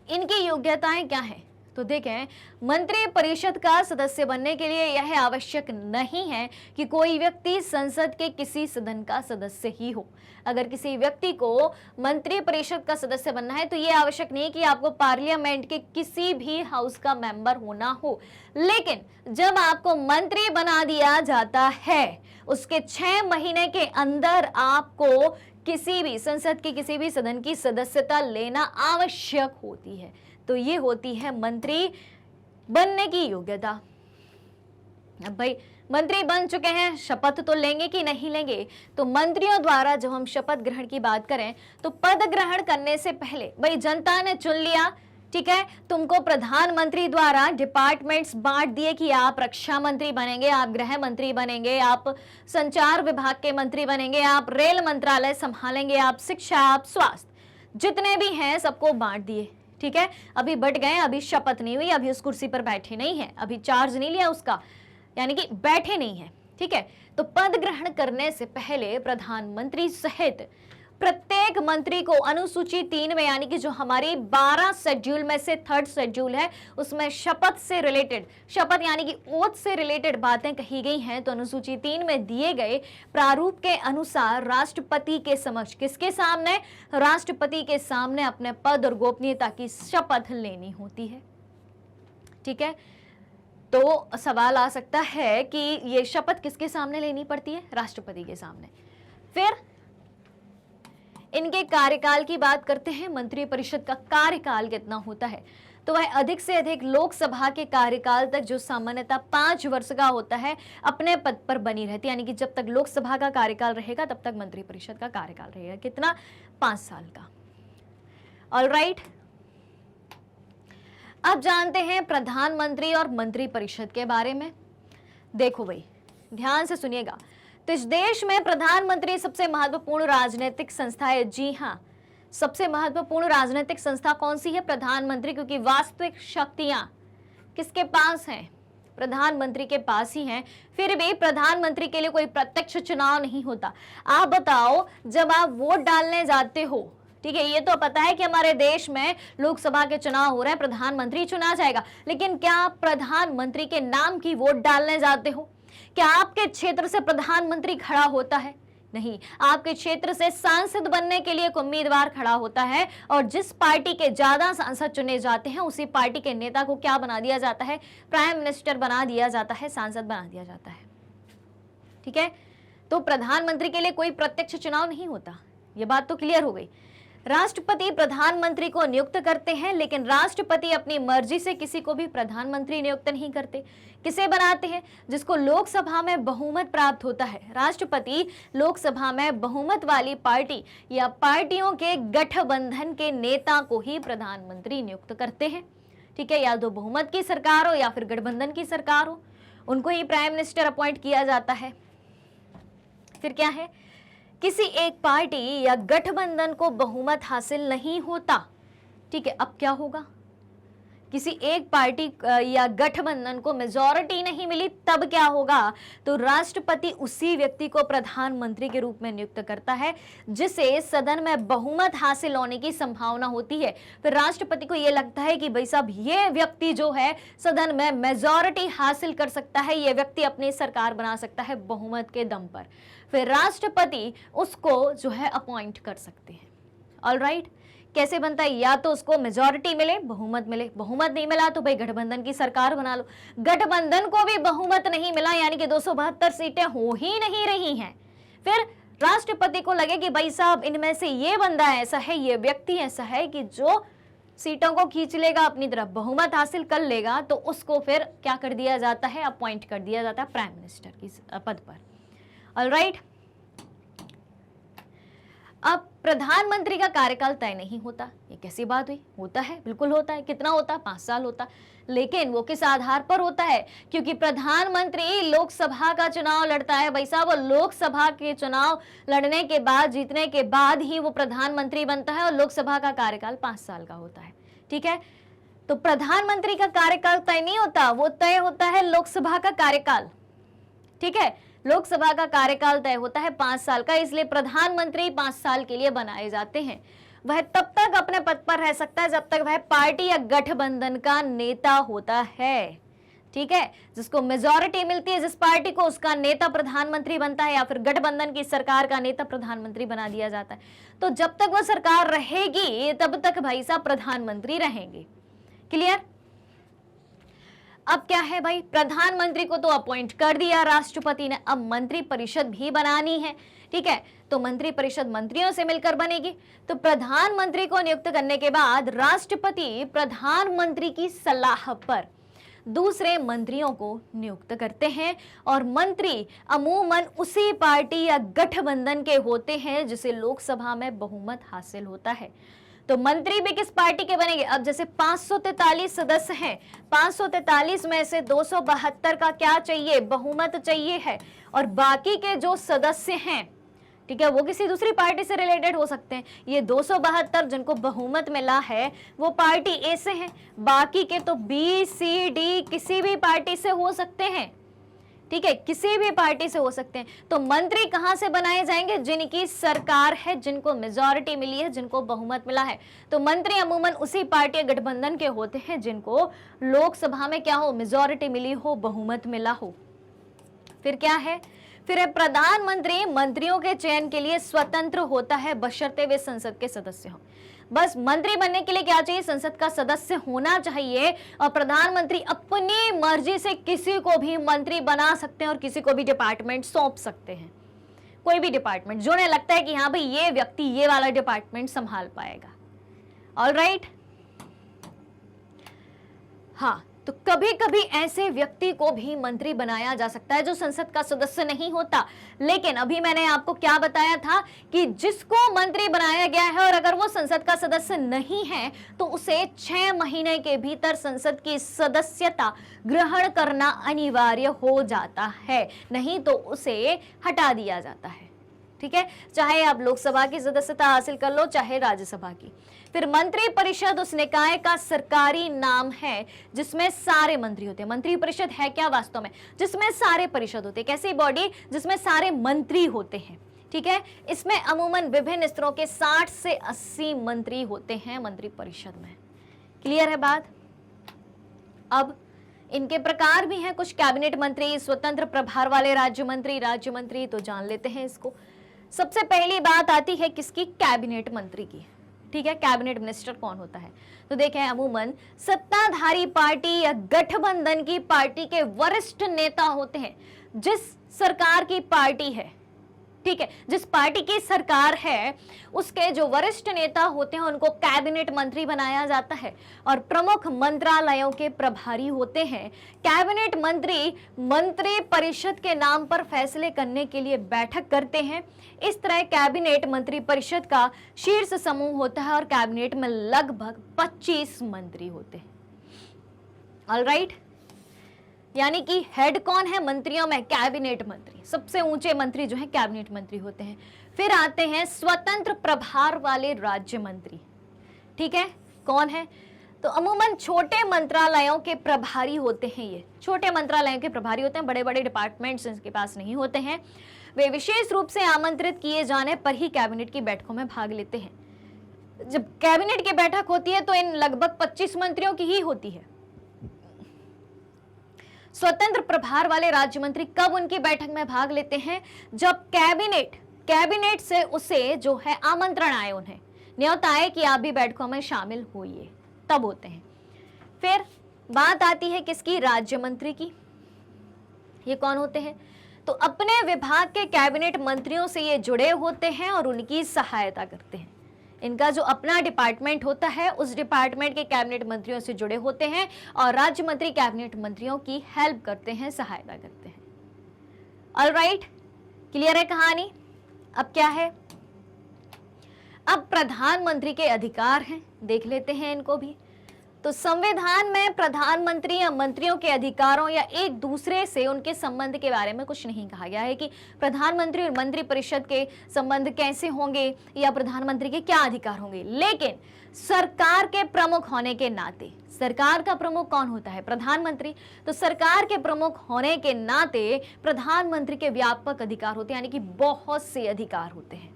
इनकी योग्यताएं क्या है? तो देखें, मंत्री परिषद का सदस्य बनने के लिए यह आवश्यक नहीं है कि कोई व्यक्ति संसद के किसी सदन का सदस्य ही हो। अगर किसी व्यक्ति को मंत्री परिषद का सदस्य बनना है तो यह आवश्यक नहीं कि आपको पार्लियामेंट के किसी भी हाउस का मेंबर होना हो, लेकिन जब आपको मंत्री बना दिया जाता है उसके 6 महीने के अंदर आपको किसी भी संसद के किसी भी सदन की सदस्यता लेना आवश्यक होती है। तो ये होती है मंत्री बनने की योग्यता। अब भाई मंत्री बन चुके हैं, शपथ तो लेंगे कि नहीं लेंगे? तो मंत्रियों द्वारा जब हम शपथ ग्रहण की बात करें तो पद ग्रहण करने से पहले भाई जनता ने चुन लिया, ठीक है, तुमको प्रधानमंत्री द्वारा डिपार्टमेंट्स बांट दिए कि आप रक्षा मंत्री बनेंगे, आप गृह मंत्री बनेंगे, आप संचार विभाग के मंत्री बनेंगे, आप रेल मंत्रालय संभालेंगे, आप शिक्षा, आप स्वास्थ्य, जितने भी हैं सबको बांट दिए। ठीक है, अभी बट गए, अभी शपथ नहीं हुई, अभी उस कुर्सी पर बैठे नहीं है, अभी चार्ज नहीं लिया उसका, यानी कि बैठे नहीं है। ठीक है, तो पद ग्रहण करने से पहले प्रधानमंत्री सहित प्रत्येक मंत्री को अनुसूची 3 में यानी कि जो हमारी 12 शेड्यूल में से 3rd शेड्यूल है उसमें शपथ से रिलेटेड, शपथ यानी कि ओथ से रिलेटेड बातें कही गई हैं। तो अनुसूची 3 में दिए गए प्रारूप के अनुसार राष्ट्रपति के समक्ष, किसके सामने? राष्ट्रपति के सामने अपने पद और गोपनीयता की शपथ लेनी होती है। ठीक है, तो सवाल आ सकता है कि ये शपथ किसके सामने लेनी पड़ती है? राष्ट्रपति के सामने। फिर इनके कार्यकाल की बात करते हैं। मंत्री परिषद का कार्यकाल कितना होता है? तो वह अधिक से अधिक लोकसभा के कार्यकाल तक, जो सामान्यतः 5 वर्ष का होता है, अपने पद पर बनी रहती है। यानी कि जब तक लोकसभा का कार्यकाल रहेगा तब तक मंत्री परिषद का कार्यकाल रहेगा। कितना? 5 साल का। ऑलराइट, अब जानते हैं प्रधानमंत्री और मंत्री परिषद के बारे में। देखो भाई ध्यान से सुनिएगा। तो इस देश में प्रधानमंत्री सबसे महत्वपूर्ण राजनीतिक संस्था है। जी हाँ, सबसे महत्वपूर्ण राजनीतिक संस्था कौन सी है? प्रधानमंत्री, क्योंकि वास्तविक शक्तियां किसके पास हैं? प्रधानमंत्री के पास ही हैं। फिर भी प्रधानमंत्री के लिए कोई प्रत्यक्ष चुनाव नहीं होता। आप बताओ, जब आप वोट डालने जाते हो, ठीक है, ये तो पता है कि हमारे देश में लोकसभा के चुनाव हो रहे हैं, प्रधानमंत्री चुना जाएगा, लेकिन क्या आप प्रधानमंत्री के नाम की वोट डालने जाते हो? क्या आपके क्षेत्र से प्रधानमंत्री खड़ा होता है? नहीं, आपके क्षेत्र से सांसद बनने के लिए एक उम्मीदवार खड़ा होता है और जिस पार्टी के ज्यादा सांसद चुने जाते हैं उसी पार्टी के नेता को क्या बना दिया जाता है? प्राइम मिनिस्टर बना दिया जाता है, सांसद बना दिया जाता है। ठीक है, तो प्रधानमंत्री के लिए कोई प्रत्यक्ष चुनाव नहीं होता। ये बात तो क्लियर हो गई। राष्ट्रपति प्रधानमंत्री को नियुक्त करते हैं, लेकिन राष्ट्रपति अपनी मर्जी से किसी को भी प्रधानमंत्री नियुक्त नहीं करते। किसे बनाते हैं? जिसको लोकसभा में बहुमत प्राप्त होता है। राष्ट्रपति लोकसभा में बहुमत वाली पार्टी या पार्टियों के गठबंधन के नेता को ही प्रधानमंत्री नियुक्त करते हैं। ठीक है, या तो बहुमत की सरकार हो या फिर गठबंधन की सरकार हो, उनको ही प्राइम मिनिस्टर अपॉइंट किया जाता है। फिर क्या है? किसी एक पार्टी या गठबंधन को बहुमत हासिल नहीं होता। ठीक है, अब क्या होगा? किसी एक पार्टी या गठबंधन को मेजॉरिटी नहीं मिली, तब क्या होगा? तो राष्ट्रपति उसी व्यक्ति को प्रधानमंत्री के रूप में नियुक्त करता है जिसे सदन में बहुमत हासिल होने की संभावना होती है। फिर राष्ट्रपति को यह लगता है कि भाई साहब ये व्यक्ति जो है सदन में मेजॉरिटी हासिल कर सकता है, ये व्यक्ति अपनी सरकार बना सकता है बहुमत के दम पर। फिर राष्ट्रपति उसको जो है अपॉइंट कर सकते हैं। ऑलराइट, कैसे बनता है? या तो उसको मेजॉरिटी मिले, बहुमत मिले। बहुमत नहीं मिला तो भाई गठबंधन की सरकार बना लो। गठबंधन को भी बहुमत नहीं मिला, यानी कि 272 सीटें हो ही नहीं रही हैं। फिर राष्ट्रपति को लगे कि भाई साहब इनमें से ये बंदा ऐसा है, ये व्यक्ति ऐसा है कि जो सीटों को खींच लेगा अपनी तरफ, बहुमत हासिल कर लेगा, तो उसको फिर क्या कर दिया जाता है? अपॉइंट कर दिया जाता है प्राइम मिनिस्टर की पद पर। ऑलराइट, अब प्रधानमंत्री का कार्यकाल तय नहीं होता। ये कैसी बात हुई? होता है, बिल्कुल होता है। कितना होता है? 5 साल होता। लेकिन वो किस आधार पर होता है? क्योंकि प्रधानमंत्री लोकसभा का चुनाव लड़ता है भाई साहब, और लोकसभा के चुनाव लड़ने के बाद, जीतने के बाद ही वो प्रधानमंत्री बनता है, और लोकसभा का कार्यकाल 5 साल का होता है। ठीक है, तो प्रधानमंत्री का कार्यकाल तय नहीं होता, वो तय होता है लोकसभा का कार्यकाल। ठीक है, लोकसभा का कार्यकाल तय होता है 5 साल का, इसलिए प्रधानमंत्री 5 साल के लिए बनाए जाते हैं। वह तब तक अपने पद पर रह सकता है जब तक वह पार्टी या गठबंधन का नेता होता है। ठीक है, जिसको मेजॉरिटी मिलती है जिस पार्टी को, उसका नेता प्रधानमंत्री बनता है, या फिर गठबंधन की सरकार का नेता प्रधानमंत्री बना दिया जाता है। तो जब तक वो सरकार रहेगी तब तक भाई साहब प्रधानमंत्री रहेंगे। क्लियर? अब क्या है भाई, प्रधानमंत्री को तो अपॉइंट कर दिया राष्ट्रपति ने, अब मंत्री परिषद भी बनानी है। ठीक है, तो मंत्री परिषद मंत्रियों से मिलकर बनेगी। तो प्रधानमंत्री को नियुक्त करने के बाद राष्ट्रपति प्रधानमंत्री की सलाह पर दूसरे मंत्रियों को नियुक्त करते हैं, और मंत्री अमूमन उसी पार्टी या गठबंधन के होते हैं जिसे लोकसभा में बहुमत हासिल होता है। तो मंत्री भी किस पार्टी के बनेंगे? अब जैसे 543 सदस्य हैं, 543 में से 272 का क्या चाहिए? बहुमत चाहिए है, और बाकी के जो सदस्य हैं, ठीक है, वो किसी दूसरी पार्टी से रिलेटेड हो सकते हैं। ये 272 जिनको बहुमत मिला है वो पार्टी ए से हैं, बाकी के तो बी, सी, डी किसी भी पार्टी से हो सकते हैं। ठीक है, किसी भी पार्टी से हो सकते हैं। तो मंत्री कहां से बनाए जाएंगे? जिनकी सरकार है, जिनको मेजॉरिटी मिली है, जिनको बहुमत मिला है। तो मंत्री अमूमन उसी पार्टी गठबंधन के होते हैं जिनको लोकसभा में क्या हो? मेजॉरिटी मिली हो, बहुमत मिला हो। फिर क्या है? फिर प्रधानमंत्री मंत्रियों के चयन के लिए स्वतंत्र होता है, बशर्ते वे संसद के सदस्य हों। बस मंत्री बनने के लिए क्या चाहिए? संसद का सदस्य होना चाहिए, और प्रधानमंत्री अपनी मर्जी से किसी को भी मंत्री बना सकते हैं और किसी को भी डिपार्टमेंट सौंप सकते हैं। कोई भी डिपार्टमेंट जो उन्हें लगता है कि हाँ भाई ये व्यक्ति ये वाला डिपार्टमेंट संभाल पाएगा। ऑलराइट, हाँ, तो कभी कभी ऐसे व्यक्ति को भी मंत्री बनाया जा सकता है जो संसद का सदस्य नहीं होता। लेकिन अभी मैंने आपको क्या बताया था कि जिसको मंत्री बनाया गया है और अगर वो संसद का सदस्य नहीं है तो उसे 6 महीने के भीतर संसद की सदस्यता ग्रहण करना अनिवार्य हो जाता है, नहीं तो उसे हटा दिया जाता है। ठीक है, चाहे आप लोकसभा की सदस्यता हासिल कर लो, चाहे राज्यसभा की। फिर मंत्री परिषद उस निकाय का सरकारी नाम है जिसमें सारे मंत्री होते हैं। मंत्री परिषद है क्या वास्तव में? जिसमें सारे परिषद होते हैं। कैसी बॉडी? जिसमें सारे मंत्री होते हैं। ठीक है, इसमें अमूमन विभिन्न स्तरों के 60 से 80 मंत्री होते हैं मंत्री परिषद में। क्लियर है बात? अब इनके प्रकार भी हैं कुछ। कैबिनेट मंत्री, स्वतंत्र प्रभार वाले राज्य मंत्री, तो जान लेते हैं इसको। सबसे पहली बात आती है किसकी? कैबिनेट मंत्री की। ठीक है, कैबिनेट मिनिस्टर कौन होता है? तो देखें, अमूमन सत्ताधारी पार्टी या गठबंधन की पार्टी के वरिष्ठ नेता होते हैं। जिस सरकार की पार्टी है, ठीक है, जिस पार्टी की सरकार है उसके जो वरिष्ठ नेता होते हैं उनको कैबिनेट मंत्री बनाया जाता है और प्रमुख मंत्रालयों के प्रभारी होते हैं। कैबिनेट मंत्री मंत्री परिषद के नाम पर फैसले करने के लिए बैठक करते हैं। इस तरह कैबिनेट मंत्री परिषद का शीर्ष समूह होता है और कैबिनेट में लगभग 25 मंत्री होते हैं। ऑलराइट, यानी कि हेड कौन है मंत्रियों में? कैबिनेट मंत्री। सबसे ऊंचे मंत्री जो है कैबिनेट मंत्री होते हैं। फिर आते हैं स्वतंत्र प्रभार वाले राज्य मंत्री। ठीक है, कौन है? तो अमूमन छोटे मंत्रालयों के प्रभारी होते हैं। ये छोटे मंत्रालयों के प्रभारी होते हैं, बड़े बड़े डिपार्टमेंट्स इनके पास नहीं होते हैं। वे विशेष रूप से आमंत्रित किए जाने पर ही कैबिनेट की बैठकों में भाग लेते हैं। जब कैबिनेट की बैठक होती है तो इन लगभग 25 मंत्रियों की ही होती है। स्वतंत्र प्रभार वाले राज्य मंत्री कब उनकी बैठक में भाग लेते हैं? जब कैबिनेट से उसे जो है आमंत्रण आए, उन्हें न्योता आए कि आप भी बैठकों में शामिल होइए, तब होते हैं। फिर बात आती है किसकी? राज्य मंत्री की। ये कौन होते हैं? तो अपने विभाग के कैबिनेट मंत्रियों से ये जुड़े होते हैं और उनकी सहायता करते हैं। इनका जो अपना डिपार्टमेंट होता है उस डिपार्टमेंट के कैबिनेट मंत्रियों से जुड़े होते हैं और राज्य मंत्री कैबिनेट मंत्रियों की हेल्प करते हैं, सहायता करते हैं। ऑलराइट, क्लियर है कहानी? अब क्या है? अब प्रधानमंत्री के अधिकार हैं, देख लेते हैं इनको भी। तो संविधान में प्रधानमंत्री या मंत्रियों के अधिकारों या एक दूसरे से उनके संबंध के बारे में कुछ नहीं कहा गया है कि प्रधानमंत्री और मंत्रिपरिषद के संबंध कैसे होंगे या प्रधानमंत्री के क्या अधिकार होंगे। लेकिन सरकार के प्रमुख होने के नाते, सरकार का प्रमुख कौन होता है? प्रधानमंत्री। तो सरकार के प्रमुख होने के नाते प्रधानमंत्री के व्यापक अधिकार होते हैं, यानी कि बहुत से अधिकार होते हैं।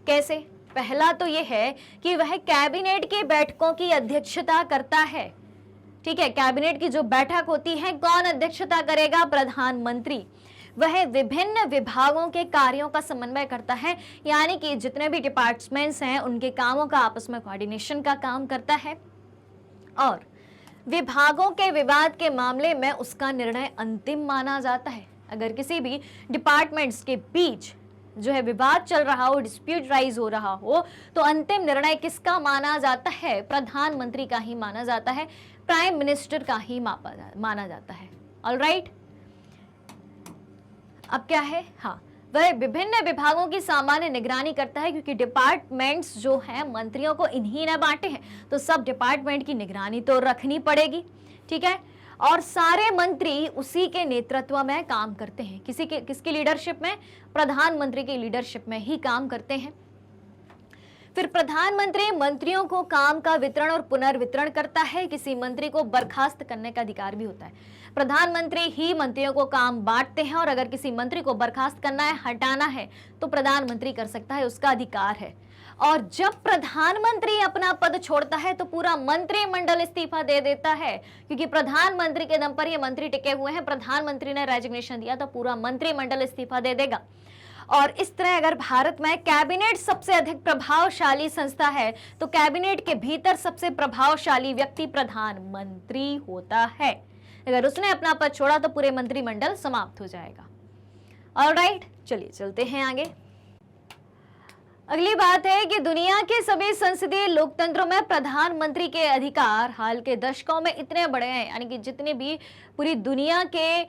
कैसे? पहला तो यह है कि वह कैबिनेट की बैठकों की अध्यक्षता करता है। ठीक है, कैबिनेट की जो बैठक होती है कौन अध्यक्षता करेगा? प्रधानमंत्री। वह विभिन्न विभागों के कार्यों का समन्वय करता है, यानी कि जितने भी डिपार्टमेंट्स हैं उनके कामों का आपस में कोऑर्डिनेशन का काम करता है और विभागों के विवाद के मामले में उसका निर्णय अंतिम माना जाता है। अगर किसी भी डिपार्टमेंट्स के बीच जो है विवाद चल रहा हो, डिस्प्यूट राइज हो रहा हो, तो अंतिम निर्णय किसका माना जाता है? प्रधानमंत्री का ही माना जाता है, प्राइम मिनिस्टर का ही माना जाता है। ऑलराइट, अब क्या है? हाँ, वह विभिन्न विभागों की सामान्य निगरानी करता है, क्योंकि डिपार्टमेंट्स जो हैं मंत्रियों को इन्हीं ने बांटे हैं, तो सब डिपार्टमेंट की निगरानी तो रखनी पड़ेगी। ठीक है, और सारे मंत्री उसी के नेतृत्व में काम करते हैं। किसकी लीडरशिप में? प्रधानमंत्री की लीडरशिप में ही काम करते हैं। फिर प्रधानमंत्री मंत्रियों को काम का वितरण और पुनर्वितरण करता है। किसी मंत्री को बर्खास्त करने का अधिकार भी होता है। प्रधानमंत्री ही मंत्रियों को काम बांटते हैं और अगर किसी मंत्री को बर्खास्त करना है, हटाना है, तो प्रधानमंत्री कर सकता है, उसका अधिकार है। और जब प्रधानमंत्री अपना पद छोड़ता है तो पूरा मंत्रिमंडल इस्तीफा दे देता है, क्योंकि प्रधानमंत्री के दम पर ये मंत्री टिके हुए हैं। प्रधानमंत्री ने रेजिग्नेशन दिया तो पूरा मंत्रिमंडल इस्तीफा दे देगा। और इस तरह अगर भारत में कैबिनेट सबसे अधिक प्रभावशाली संस्था है तो कैबिनेट के भीतर सबसे प्रभावशाली व्यक्ति प्रधानमंत्री होता है। अगर उसने अपना पद छोड़ा तो पूरे मंत्रिमंडल समाप्त हो जाएगा। ऑलराइट, चलिए चलते हैं आगे। अगली बात है कि दुनिया के सभी संसदीय लोकतंत्रों में प्रधानमंत्री के अधिकार हाल के दशकों में इतने बड़े हैं, यानी कि जितने भी पूरी दुनिया के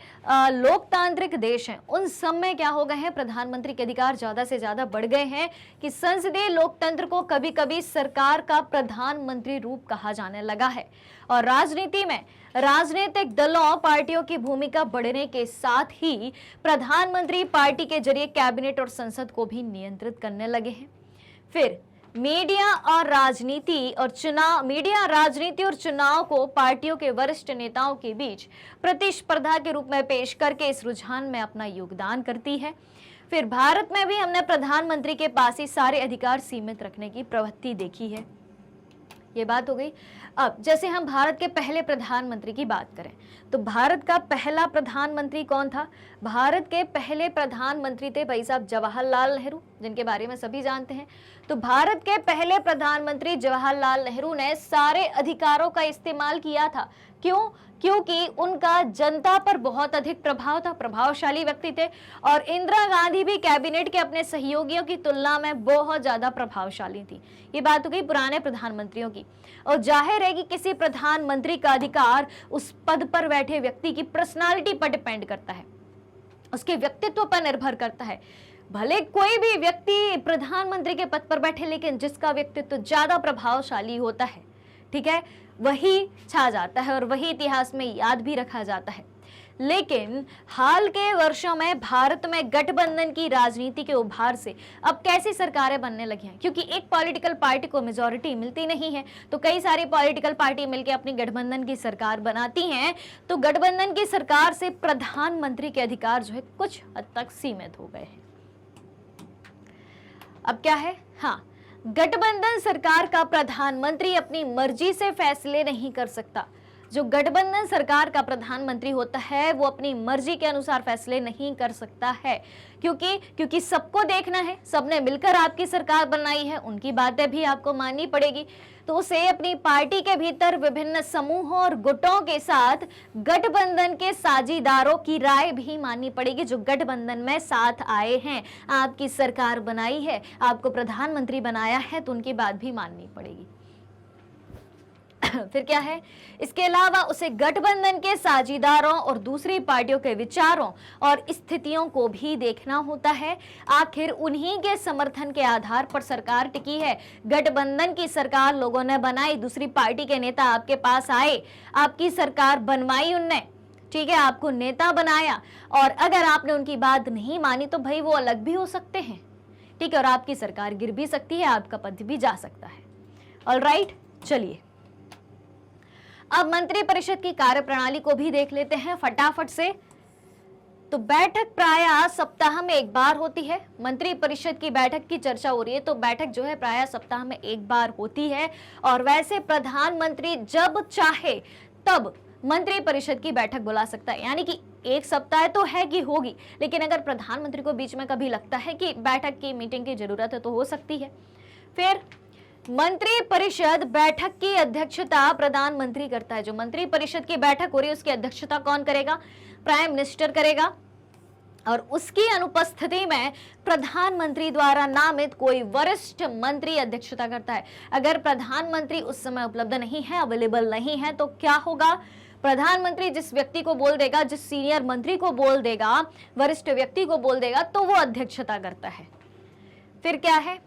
लोकतांत्रिक देश हैं उन सब में क्या हो गए हैं? प्रधानमंत्री के अधिकार ज्यादा से ज्यादा बढ़ गए हैं कि संसदीय लोकतंत्र को कभी कभी सरकार का प्रधानमंत्री रूप कहा जाने लगा है। और राजनीति में राजनीतिक दलों, पार्टियों की भूमिका बढ़ने के साथ ही प्रधानमंत्री पार्टी के जरिए कैबिनेट और संसद को भी नियंत्रित करने लगे हैं। फिर मीडिया राजनीति और चुनाव को पार्टियों के वरिष्ठ नेताओं के बीच प्रतिस्पर्धा के रूप में पेश करके इस रुझान में अपना योगदान करती है। फिर भारत में भी हमने प्रधानमंत्री के पास ही सारे अधिकार सीमित रखने की प्रवृत्ति देखी है। ये बात हो गई। अब जैसे हम भारत के पहले प्रधानमंत्री की बात करें तो भारत का पहला प्रधानमंत्री कौन था? भारत के पहले प्रधानमंत्री थे भाई साहब जवाहरलाल नेहरू। जिनके बारे में सभी जानते हैं। तो भारत के पहले प्रधानमंत्री जवाहरलाल नेहरू ने सारे अधिकारों का इस्तेमाल किया था। क्यों? क्योंकि उनका जनता पर बहुत अधिक प्रभाव था, प्रभावशाली व्यक्ति थे। और इंदिरा गांधी भी कैबिनेट के अपने सहयोगियों की तुलना में बहुत ज्यादा प्रभावशाली थी। ये बात हो गई पुराने प्रधानमंत्रियों की। और जाहिर है कि किसी प्रधानमंत्री का अधिकार उस पद पर बैठे व्यक्ति की पर्सनालिटी पर डिपेंड करता है, उसके व्यक्तित्व पर निर्भर करता है। भले कोई भी व्यक्ति प्रधानमंत्री के पद पर बैठे, लेकिन जिसका व्यक्तित्व ज्यादा प्रभावशाली होता है, ठीक है, वही छा जाता है और वही इतिहास में याद भी रखा जाता है। लेकिन हाल के वर्षों में भारत में गठबंधन की राजनीति के उभार से अब कैसी सरकारें बनने लगी हैं, क्योंकि एक पॉलिटिकल पार्टी को मेजॉरिटी मिलती नहीं है, तो कई सारी पॉलिटिकल पार्टी मिलकर अपनी गठबंधन की सरकार बनाती हैं। तो गठबंधन की सरकार से प्रधानमंत्री के अधिकार जो है कुछ हद तक सीमित हो गए हैं। अब क्या है, हाँ, गठबंधन सरकार का प्रधानमंत्री अपनी मर्जी से फैसले नहीं कर सकता। जो गठबंधन सरकार का प्रधानमंत्री होता है वो अपनी मर्जी के अनुसार फैसले नहीं कर सकता है, क्योंकि सबको देखना है, सबने मिलकर आपकी सरकार बनाई है, उनकी बातें भी आपको माननी पड़ेगी। तो उसे अपनी पार्टी के भीतर विभिन्न समूहों और गुटों के साथ गठबंधन के साझीदारों की राय भी माननी पड़ेगी, जो गठबंधन में साथ आए हैं, आपकी सरकार बनाई है, आपको प्रधानमंत्री बनाया है, तो उनकी बात भी माननी पड़ेगी। फिर क्या है, इसके अलावा उसे गठबंधन के साझीदारों और दूसरी पार्टियों के विचारों और स्थितियों को भी देखना होता है। आखिर उन्हीं के समर्थन के आधार पर सरकार टिकी है। गठबंधन की सरकार लोगों ने बनाई, दूसरी पार्टी के नेता आपके पास आए, आपकी सरकार बनवाई उनने, ठीक है, आपको नेता बनाया, और अगर आपने उनकी बात नहीं मानी तो भाई वो अलग भी हो सकते हैं, ठीक है, और आपकी सरकार गिर भी सकती है, आपका पद भी जा सकता है। ऑलराइट, चलिए अब मंत्रिपरिषद की कार्यप्रणाली को भी देख लेते हैं फटाफट से। तो बैठक प्रायः सप्ताह में एक बार होती है। मंत्रिपरिषद की बैठक की चर्चा हो रही है, तो बैठक जो है प्रायः सप्ताह में एक बार होती है। और वैसे प्रधानमंत्री जब चाहे तब मंत्रिपरिषद की बैठक बुला सकता है, यानी कि एक सप्ताह तो है कि होगी, लेकिन अगर प्रधानमंत्री को बीच में कभी लगता है कि बैठक की मीटिंग की जरूरत है तो हो सकती है। फिर मंत्रिपरिषद बैठक की अध्यक्षता प्रधानमंत्री करता है। जो मंत्रिपरिषद की बैठक हो रही है उसकी अध्यक्षता कौन करेगा? प्राइम मिनिस्टर करेगा, और उसकी अनुपस्थिति में प्रधानमंत्री द्वारा नामित कोई वरिष्ठ मंत्री अध्यक्षता करता है। अगर प्रधानमंत्री उस समय उपलब्ध नहीं है, अवेलेबल नहीं है, तो क्या होगा? प्रधानमंत्री जिस व्यक्ति को बोल देगा, जिस सीनियर मंत्री को बोल देगा, वरिष्ठ व्यक्ति को बोल देगा, तो वो अध्यक्षता करता है। फिर क्या है,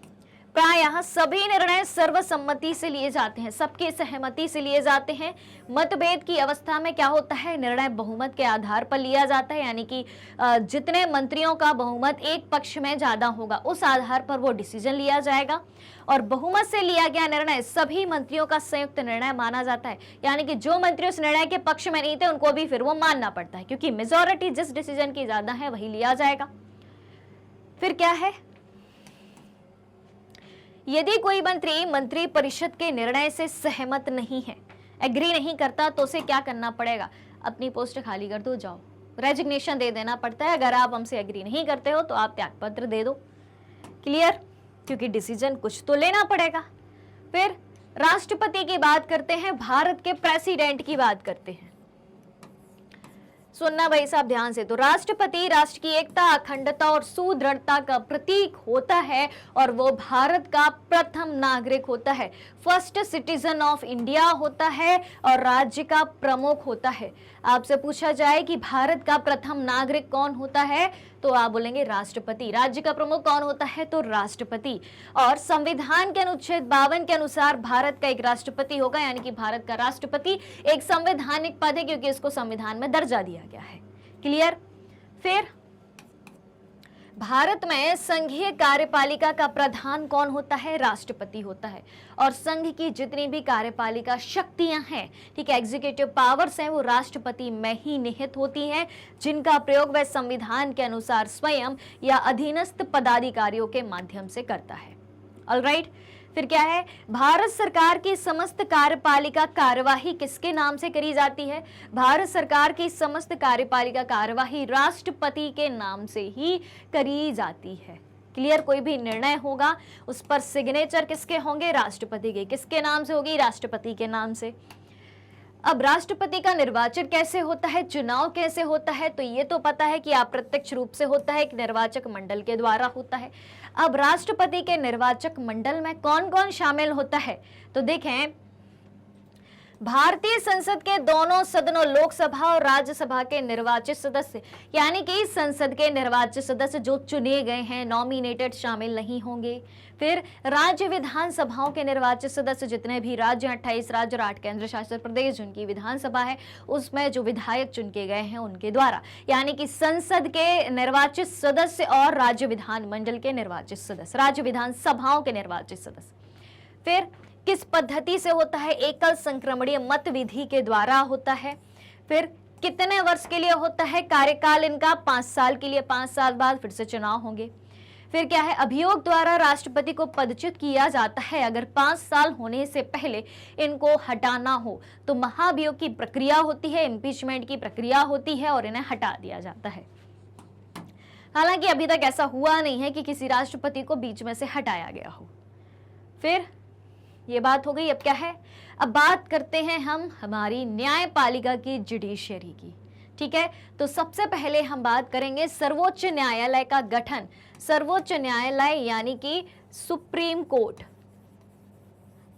प्रायः सभी निर्णय सर्वसम्मति से लिए जाते हैं, सबकी सहमति से लिए जाते हैं। मतभेद की अवस्था में क्या होता है, निर्णय बहुमत के आधार पर लिया जाता है, यानी कि जितने मंत्रियों का बहुमत एक पक्ष में ज्यादा होगा उस आधार पर वो डिसीजन लिया जाएगा। और बहुमत से लिया गया निर्णय सभी मंत्रियों का संयुक्त निर्णय माना जाता है, यानी कि जो मंत्री उस निर्णय के पक्ष में नहीं थे उनको भी फिर वो मानना पड़ता है, क्योंकि मेजॉरिटी जिस डिसीजन की ज्यादा है वही लिया जाएगा। फिर क्या है, यदि कोई मंत्री मंत्रिपरिषद के निर्णय से सहमत नहीं है, एग्री नहीं करता, तो उसे क्या करना पड़ेगा? अपनी पोस्ट खाली कर दो, जाओ, रेजिग्नेशन दे देना पड़ता है। अगर आप हमसे एग्री नहीं करते हो तो आप त्यागपत्र दे दो। क्लियर? क्योंकि डिसीजन कुछ तो लेना पड़ेगा। फिर राष्ट्रपति की बात करते हैं, भारत के प्रेसिडेंट की बात करते हैं। सुनना भाई साहब ध्यान से। तो राष्ट्रपति राष्ट्र की एकता, अखंडता और सुदृढ़ता का प्रतीक होता है, और वो भारत का प्रथम नागरिक होता है, फर्स्ट सिटीजन ऑफ इंडिया होता है, और राज्य का प्रमुख होता है। आपसे पूछा जाए कि भारत का प्रथम नागरिक कौन होता है, तो आप बोलेंगे राष्ट्रपति। राज्य का प्रमुख कौन होता है, तो राष्ट्रपति। और संविधान के अनुच्छेद 52 के अनुसार भारत का एक राष्ट्रपति होगा, यानी कि भारत का राष्ट्रपति एक संवैधानिक पद है, क्योंकि इसको संविधान में दर्जा दिया गया है। क्लियर? फिर भारत में संघीय कार्यपालिका का प्रधान कौन होता है? राष्ट्रपति होता है। और संघ की जितनी भी कार्यपालिका शक्तियां हैं, ठीक है, एग्जीक्यूटिव पावर्स हैं, वो राष्ट्रपति में ही निहित होती हैं, जिनका प्रयोग वह संविधान के अनुसार स्वयं या अधीनस्थ पदाधिकारियों के माध्यम से करता है। ऑलराइट, फिर क्या है, भारत सरकार की समस्त कार्यपालिका कार्यवाही किसके नाम से करी जाती है? भारत सरकार की समस्त कार्यपालिका कार्यवाही राष्ट्रपति के नाम से ही करी जाती है। क्लियर, कोई भी निर्णय होगा उस पर सिग्नेचर किसके होंगे, राष्ट्रपति के। किसके नाम से होगी, राष्ट्रपति के नाम से। अब राष्ट्रपति का निर्वाचन कैसे होता है, चुनाव कैसे होता है, तो ये तो पता है कि अप्रत्यक्ष रूप से होता है, एक निर्वाचक मंडल के द्वारा होता है। अब राष्ट्रपति के निर्वाचक मंडल में कौन कौन शामिल होता है, तो देखें, भारतीय संसद के दोनों सदनों, लोकसभा और राज्यसभा के निर्वाचित सदस्य, यानी कि संसद के निर्वाचित सदस्य जो चुने गए हैं, नॉमिनेटेड, शामिल नहीं होंगे। फिर राज्य विधानसभाओं के निर्वाचित सदस्य, जितने भी राज्य, 28 राज्य और 8 केंद्र शासित प्रदेश जिनकी विधानसभा है, उसमें जो विधायक चुन के गए हैं उनके द्वारा, यानी कि संसद के निर्वाचित सदस्य और राज्य विधानमंडल के निर्वाचित सदस्य, राज्य विधानसभाओं के निर्वाचित सदस्य। फिर किस पद्धति से होता है, एकल संक्रमणीय मत विधि के द्वारा होता है। फिर कितने वर्ष के लिए होता है, कार्यकाल इनका 5 साल के लिए, 5 साल बाद फिर से चुनाव होंगे। फिर क्या है, अभियोग द्वारा राष्ट्रपति को पदच्युत किया जाता है अगर 5 साल होने से पहले इनको हटाना हो, तो महाभियोग की प्रक्रिया होती है, इम्पीचमेंट की प्रक्रिया होती है और इन्हें हटा दिया जाता है। हालांकि अभी तक ऐसा हुआ नहीं है कि किसी राष्ट्रपति को बीच में से हटाया गया हो। फिर ये बात हो गई। अब क्या है, अब बात करते हैं हम हमारी न्यायपालिका की, जुडिशरी की। ठीक है, तो सबसे पहले हम बात करेंगे सर्वोच्च न्यायालय का गठन। सर्वोच्च न्यायालय यानी कि सुप्रीम कोर्ट,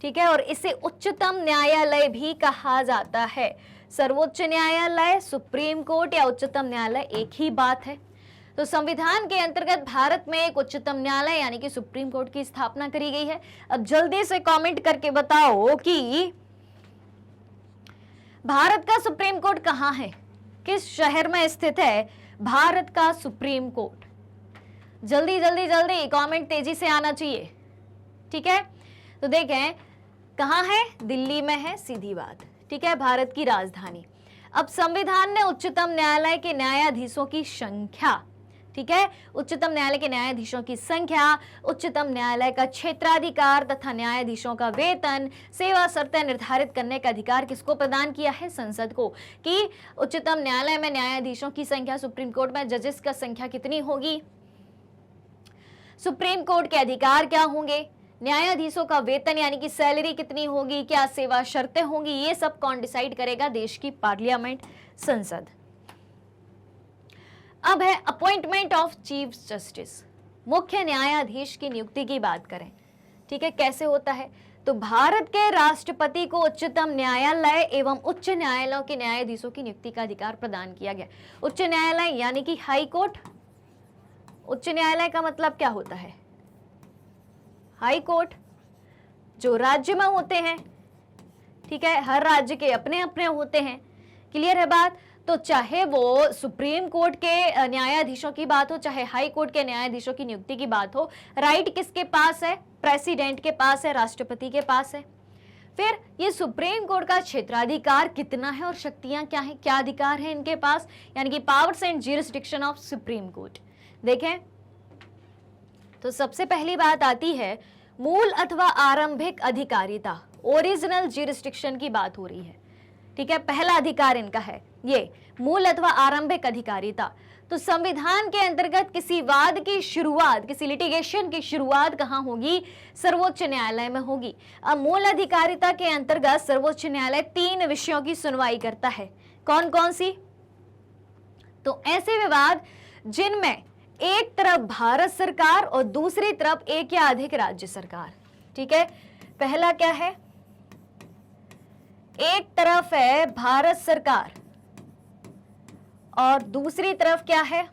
ठीक है, और इसे उच्चतम न्यायालय भी कहा जाता है। सर्वोच्च न्यायालय, सुप्रीम कोर्ट या उच्चतम न्यायालय एक ही बात है। तो संविधान के अंतर्गत भारत में एक उच्चतम न्यायालय यानी कि सुप्रीम कोर्ट की स्थापना करी गई है। अब जल्दी से कमेंट करके बताओ कि भारत का सुप्रीम कोर्ट कहां है, किस शहर में स्थित है भारत का सुप्रीम कोर्ट। जल्दी जल्दी जल्दी कमेंट तेजी से आना चाहिए। ठीक है, तो देखें कहां है, दिल्ली में है, सीधी बात। ठीक है, भारत की राजधानी। अब संविधान ने उच्चतम न्यायालय के न्यायाधीशों की संख्या, ठीक है, उच्चतम न्यायालय के न्यायाधीशों की संख्या, उच्चतम न्यायालय का क्षेत्राधिकार तथा न्यायाधीशों का वेतन, सेवा शर्तें निर्धारित करने का अधिकार किसको प्रदान किया है, संसद को, कि उच्चतम न्यायालय में न्यायाधीशों की संख्या, सुप्रीम कोर्ट में जजेस का संख्या कितनी होगी, सुप्रीम कोर्ट के अधिकार क्या होंगे, न्यायाधीशों का वेतन यानी कि सैलरी कितनी होगी, क्या सेवा शर्तें होंगी, ये सब कौन डिसाइड करेगा, देश की पार्लियामेंट, संसद। अब है अपॉइंटमेंट ऑफ चीफ जस्टिस, मुख्य न्यायाधीश की नियुक्ति की बात करें। ठीक है, कैसे होता है, तो भारत के राष्ट्रपति को उच्चतम न्यायालय एवं उच्च न्यायालयों के न्यायाधीशों की नियुक्ति का अधिकार प्रदान किया गया। उच्च न्यायालय यानी कि हाई कोर्ट, उच्च न्यायालय का मतलब क्या होता है, हाई कोर्ट, जो राज्य में होते हैं। ठीक है, हर राज्य के अपने अपने होते हैं, क्लियर है बात। तो चाहे वो सुप्रीम कोर्ट के न्यायाधीशों की बात हो, चाहे हाई कोर्ट के न्यायाधीशों की नियुक्ति की बात हो, राइट किसके पास है, प्रेसिडेंट के पास है, राष्ट्रपति के पास है। फिर ये सुप्रीम कोर्ट का क्षेत्राधिकार कितना है और शक्तियां क्या हैं, क्या अधिकार है इनके पास, यानी कि powers and jurisdiction of supreme court. देखें तो सबसे पहली बात आती है मूल अथवा आरंभिक अधिकारिता, ओरिजिनल ज्यूरिसडिक्शन की बात हो रही है। ठीक है, पहला अधिकार इनका है ये मूल अथवा आरंभिक अधिकारिता। तो संविधान के अंतर्गत किसी वाद की शुरुआत, किसी लिटिगेशन की शुरुआत कहां होगी, सर्वोच्च न्यायालय में होगी। अब मूल अधिकारिता के अंतर्गत सर्वोच्च न्यायालय 3 विषयों की सुनवाई करता है। कौन कौन सी, तो ऐसे विवाद जिनमें एक तरफ भारत सरकार और दूसरी तरफ एक या अधिक राज्य सरकार। ठीक है, पहला क्या है, एक तरफ है भारत सरकार और दूसरी तरफ क्या है,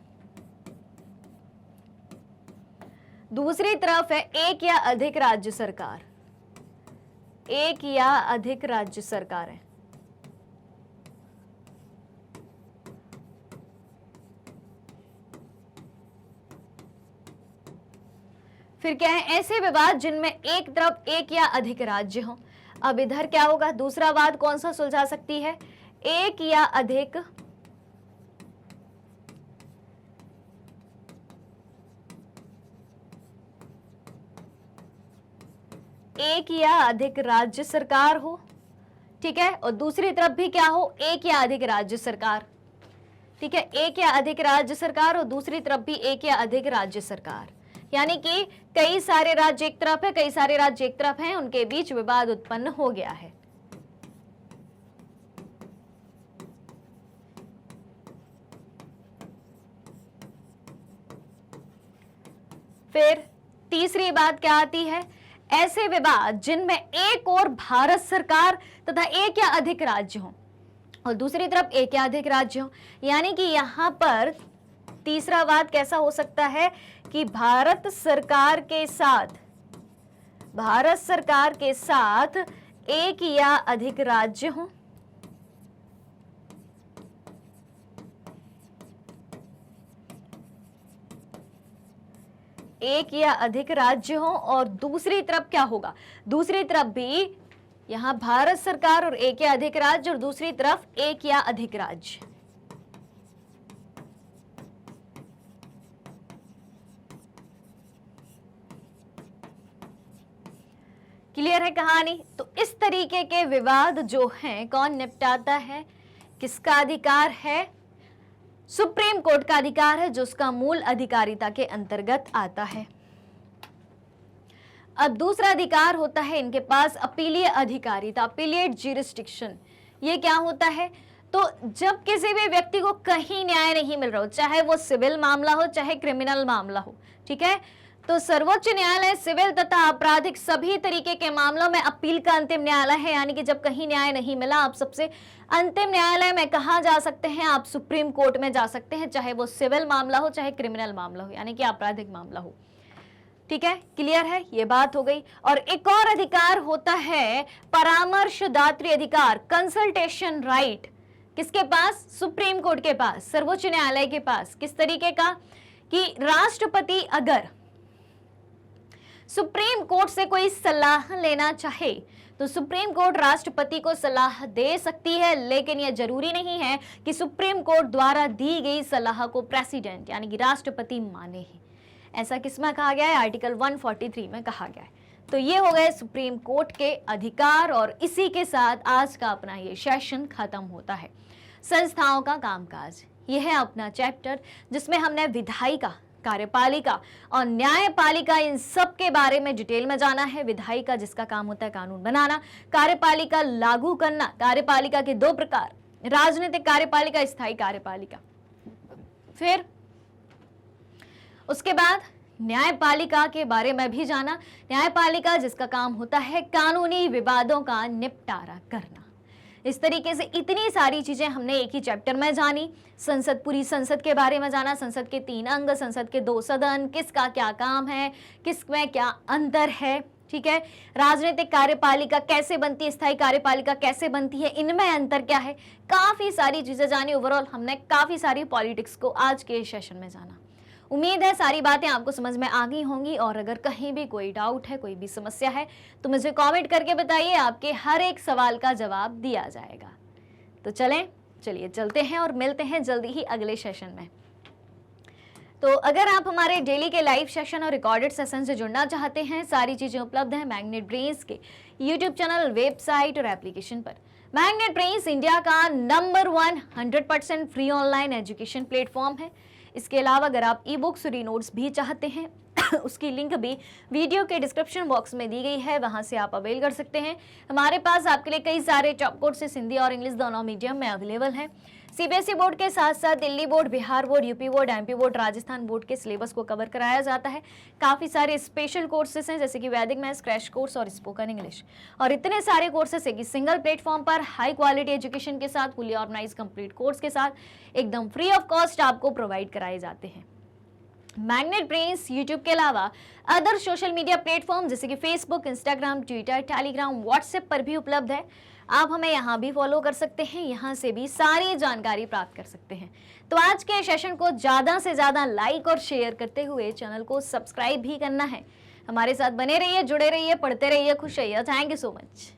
दूसरी तरफ है एक या अधिक राज्य सरकार, एक या अधिक राज्य सरकार है। फिर क्या है, ऐसे विवाद जिनमें एक तरफ एक या अधिक राज्य हो। अब इधर क्या होगा, दूसरा वाद कौन सा सुलझा सकती है, एक या अधिक राज्य सरकार हो। ठीक है, और दूसरी तरफ भी क्या हो, एक या अधिक राज्य सरकार। ठीक है, एक या अधिक राज्य सरकार और दूसरी तरफ भी एक या अधिक राज्य सरकार। यानी कि कई सारे राज्य एक तरफ है, कई सारे राज्य एक तरफ हैं, उनके बीच विवाद उत्पन्न हो गया है। फिर तीसरी बात क्या आती है, ऐसे विवाद जिनमें एक और भारत सरकार तथा एक या अधिक राज्य हो और दूसरी तरफ एक या अधिक राज्य हो। यानी कि यहां पर तीसरा वाद कैसा हो सकता है कि भारत सरकार के साथ एक या अधिक राज्य हो, एक या अधिक राज्य हो और दूसरी तरफ क्या होगा, दूसरी तरफ भी यहां भारत सरकार और एक या अधिक राज्य और दूसरी तरफ एक या अधिक राज्य। क्लियर है कहानी। तो इस तरीके के विवाद जो हैं कौन निपटाता है, किसका अधिकार है, सुप्रीम कोर्ट का अधिकार है, जो उसका मूल अधिकारिता के अंतर्गत आता है। अब दूसरा अधिकार होता है इनके पास अपीलीय अधिकारिता, अपीलिएट ज्यूरिसडिक्शन। ये क्या होता है, तो जब किसी भी व्यक्ति को कहीं न्याय नहीं मिल रहा हो, चाहे वो सिविल मामला हो चाहे क्रिमिनल मामला हो, ठीक है, तो सर्वोच्च न्यायालय सिविल तथा आपराधिक सभी तरीके के मामलों में अपील का अंतिम न्यायालय है। यानी कि जब कहीं न्याय नहीं मिला, आप सबसे अंतिम न्यायालय में कहा जा सकते हैं, आप सुप्रीम कोर्ट में जा सकते हैं, चाहे वो सिविल मामला हो चाहे क्रिमिनल मामला हो, यानी कि आपराधिक मामला हो। ठीक है, क्लियर है, ये बात हो गई। और एक और अधिकार होता है परामर्शदात्री अधिकार, कंसल्टेशन राइट। किसके पास, सुप्रीम कोर्ट के पास, सर्वोच्च न्यायालय के पास। किस तरीके का, कि राष्ट्रपति अगर सुप्रीम कोर्ट से कोई सलाह लेना चाहे तो सुप्रीम कोर्ट राष्ट्रपति को सलाह दे सकती है, लेकिन यह जरूरी नहीं है कि सुप्रीम कोर्ट द्वारा दी गई सलाह को प्रेसिडेंट यानी कि राष्ट्रपति माने ही। ऐसा किसमें कहा गया है, आर्टिकल 143 में कहा गया है। तो ये हो गए सुप्रीम कोर्ट के अधिकार और इसी के साथ आज का अपना ये सेशन खत्म होता है। संस्थाओं का कामकाज, यह है अपना चैप्टर जिसमें हमने विधायिका, कार्यपालिका और न्यायपालिका इन सब के बारे में डिटेल में जाना है। विधायिका जिसका काम होता है कानून बनाना, कार्यपालिका लागू करना। कार्यपालिका के दो प्रकार, राजनीतिक कार्यपालिका, स्थायी कार्यपालिका। फिर उसके बाद न्यायपालिका के बारे में भी जाना। न्यायपालिका जिसका काम होता है कानूनी विवादों का निपटारा करना। इस तरीके से इतनी सारी चीजें हमने एक ही चैप्टर में जानी। संसद, पूरी संसद के बारे में जाना, संसद के 3 अंग, संसद के 2 सदन, किसका क्या काम है, किसमें क्या अंतर है। ठीक है, राजनीतिक कार्यपालिका कैसे बनती है, स्थायी कार्यपालिका कैसे बनती है, इनमें अंतर क्या है, काफी सारी चीजें जानी। ओवरऑल हमने काफी सारी पॉलिटिक्स को आज के सेशन में जाना। उम्मीद है सारी बातें आपको समझ में आ गई होंगी और अगर कहीं भी कोई डाउट है, कोई भी समस्या है तो मुझे कमेंट करके बताइए, आपके हर एक सवाल का जवाब दिया जाएगा। तो चलिए चलते हैं और मिलते हैं जल्दी ही अगले सेशन में। तो अगर आप हमारे डेली के लाइव सेशन और रिकॉर्डेड सेशन से जुड़ना चाहते हैं, सारी चीजें उपलब्ध हैं मैग्नेट ब्रेन्स के यूट्यूब चैनल, वेबसाइट और एप्लीकेशन पर। मैग्नेट ब्रेन्स इंडिया का number 1 100% free online education platform है। इसके अलावा अगर आप ई बुक्स और ई नोट्स भी चाहते हैं उसकी लिंक भी वीडियो के डिस्क्रिप्शन बॉक्स में दी गई है, वहां से आप अवेल कर सकते हैं। हमारे पास आपके लिए कई सारे टॉप कोर्सेस हिंदी और इंग्लिश दोनों मीडियम में अवेलेबल हैं। सीबीएसई बोर्ड के साथ साथ Delhi board, Bihar board, UP board, MP board, Rajasthan board के सिलेबस को कवर कराया जाता है। काफ़ी सारे स्पेशल कोर्सेस हैं जैसे कि वैदिक मैथ्स, क्रैश कोर्स और स्पोकन इंग्लिश, और इतने सारे कोर्सेस एक सिंगल प्लेटफॉर्म पर हाई क्वालिटी एजुकेशन के साथ, फुली ऑर्गेनाइज कंप्लीट कोर्स के साथ एकदम फ्री ऑफ कॉस्ट आपको प्रोवाइड कराए जाते हैं। मैग्नेट ब्रेन्स यूट्यूब के अलावा अदर सोशल मीडिया प्लेटफॉर्म जैसे कि Facebook, Instagram, Twitter, Telegram, WhatsApp पर भी उपलब्ध है। आप हमें यहाँ भी फॉलो कर सकते हैं, यहाँ से भी सारी जानकारी प्राप्त कर सकते हैं। तो आज के सेशन को ज़्यादा से ज़्यादा लाइक और शेयर करते हुए चैनल को सब्सक्राइब भी करना है। हमारे साथ बने रहिए, जुड़े रहिए, पढ़ते रहिए, खुश रहिए। Thank you so much.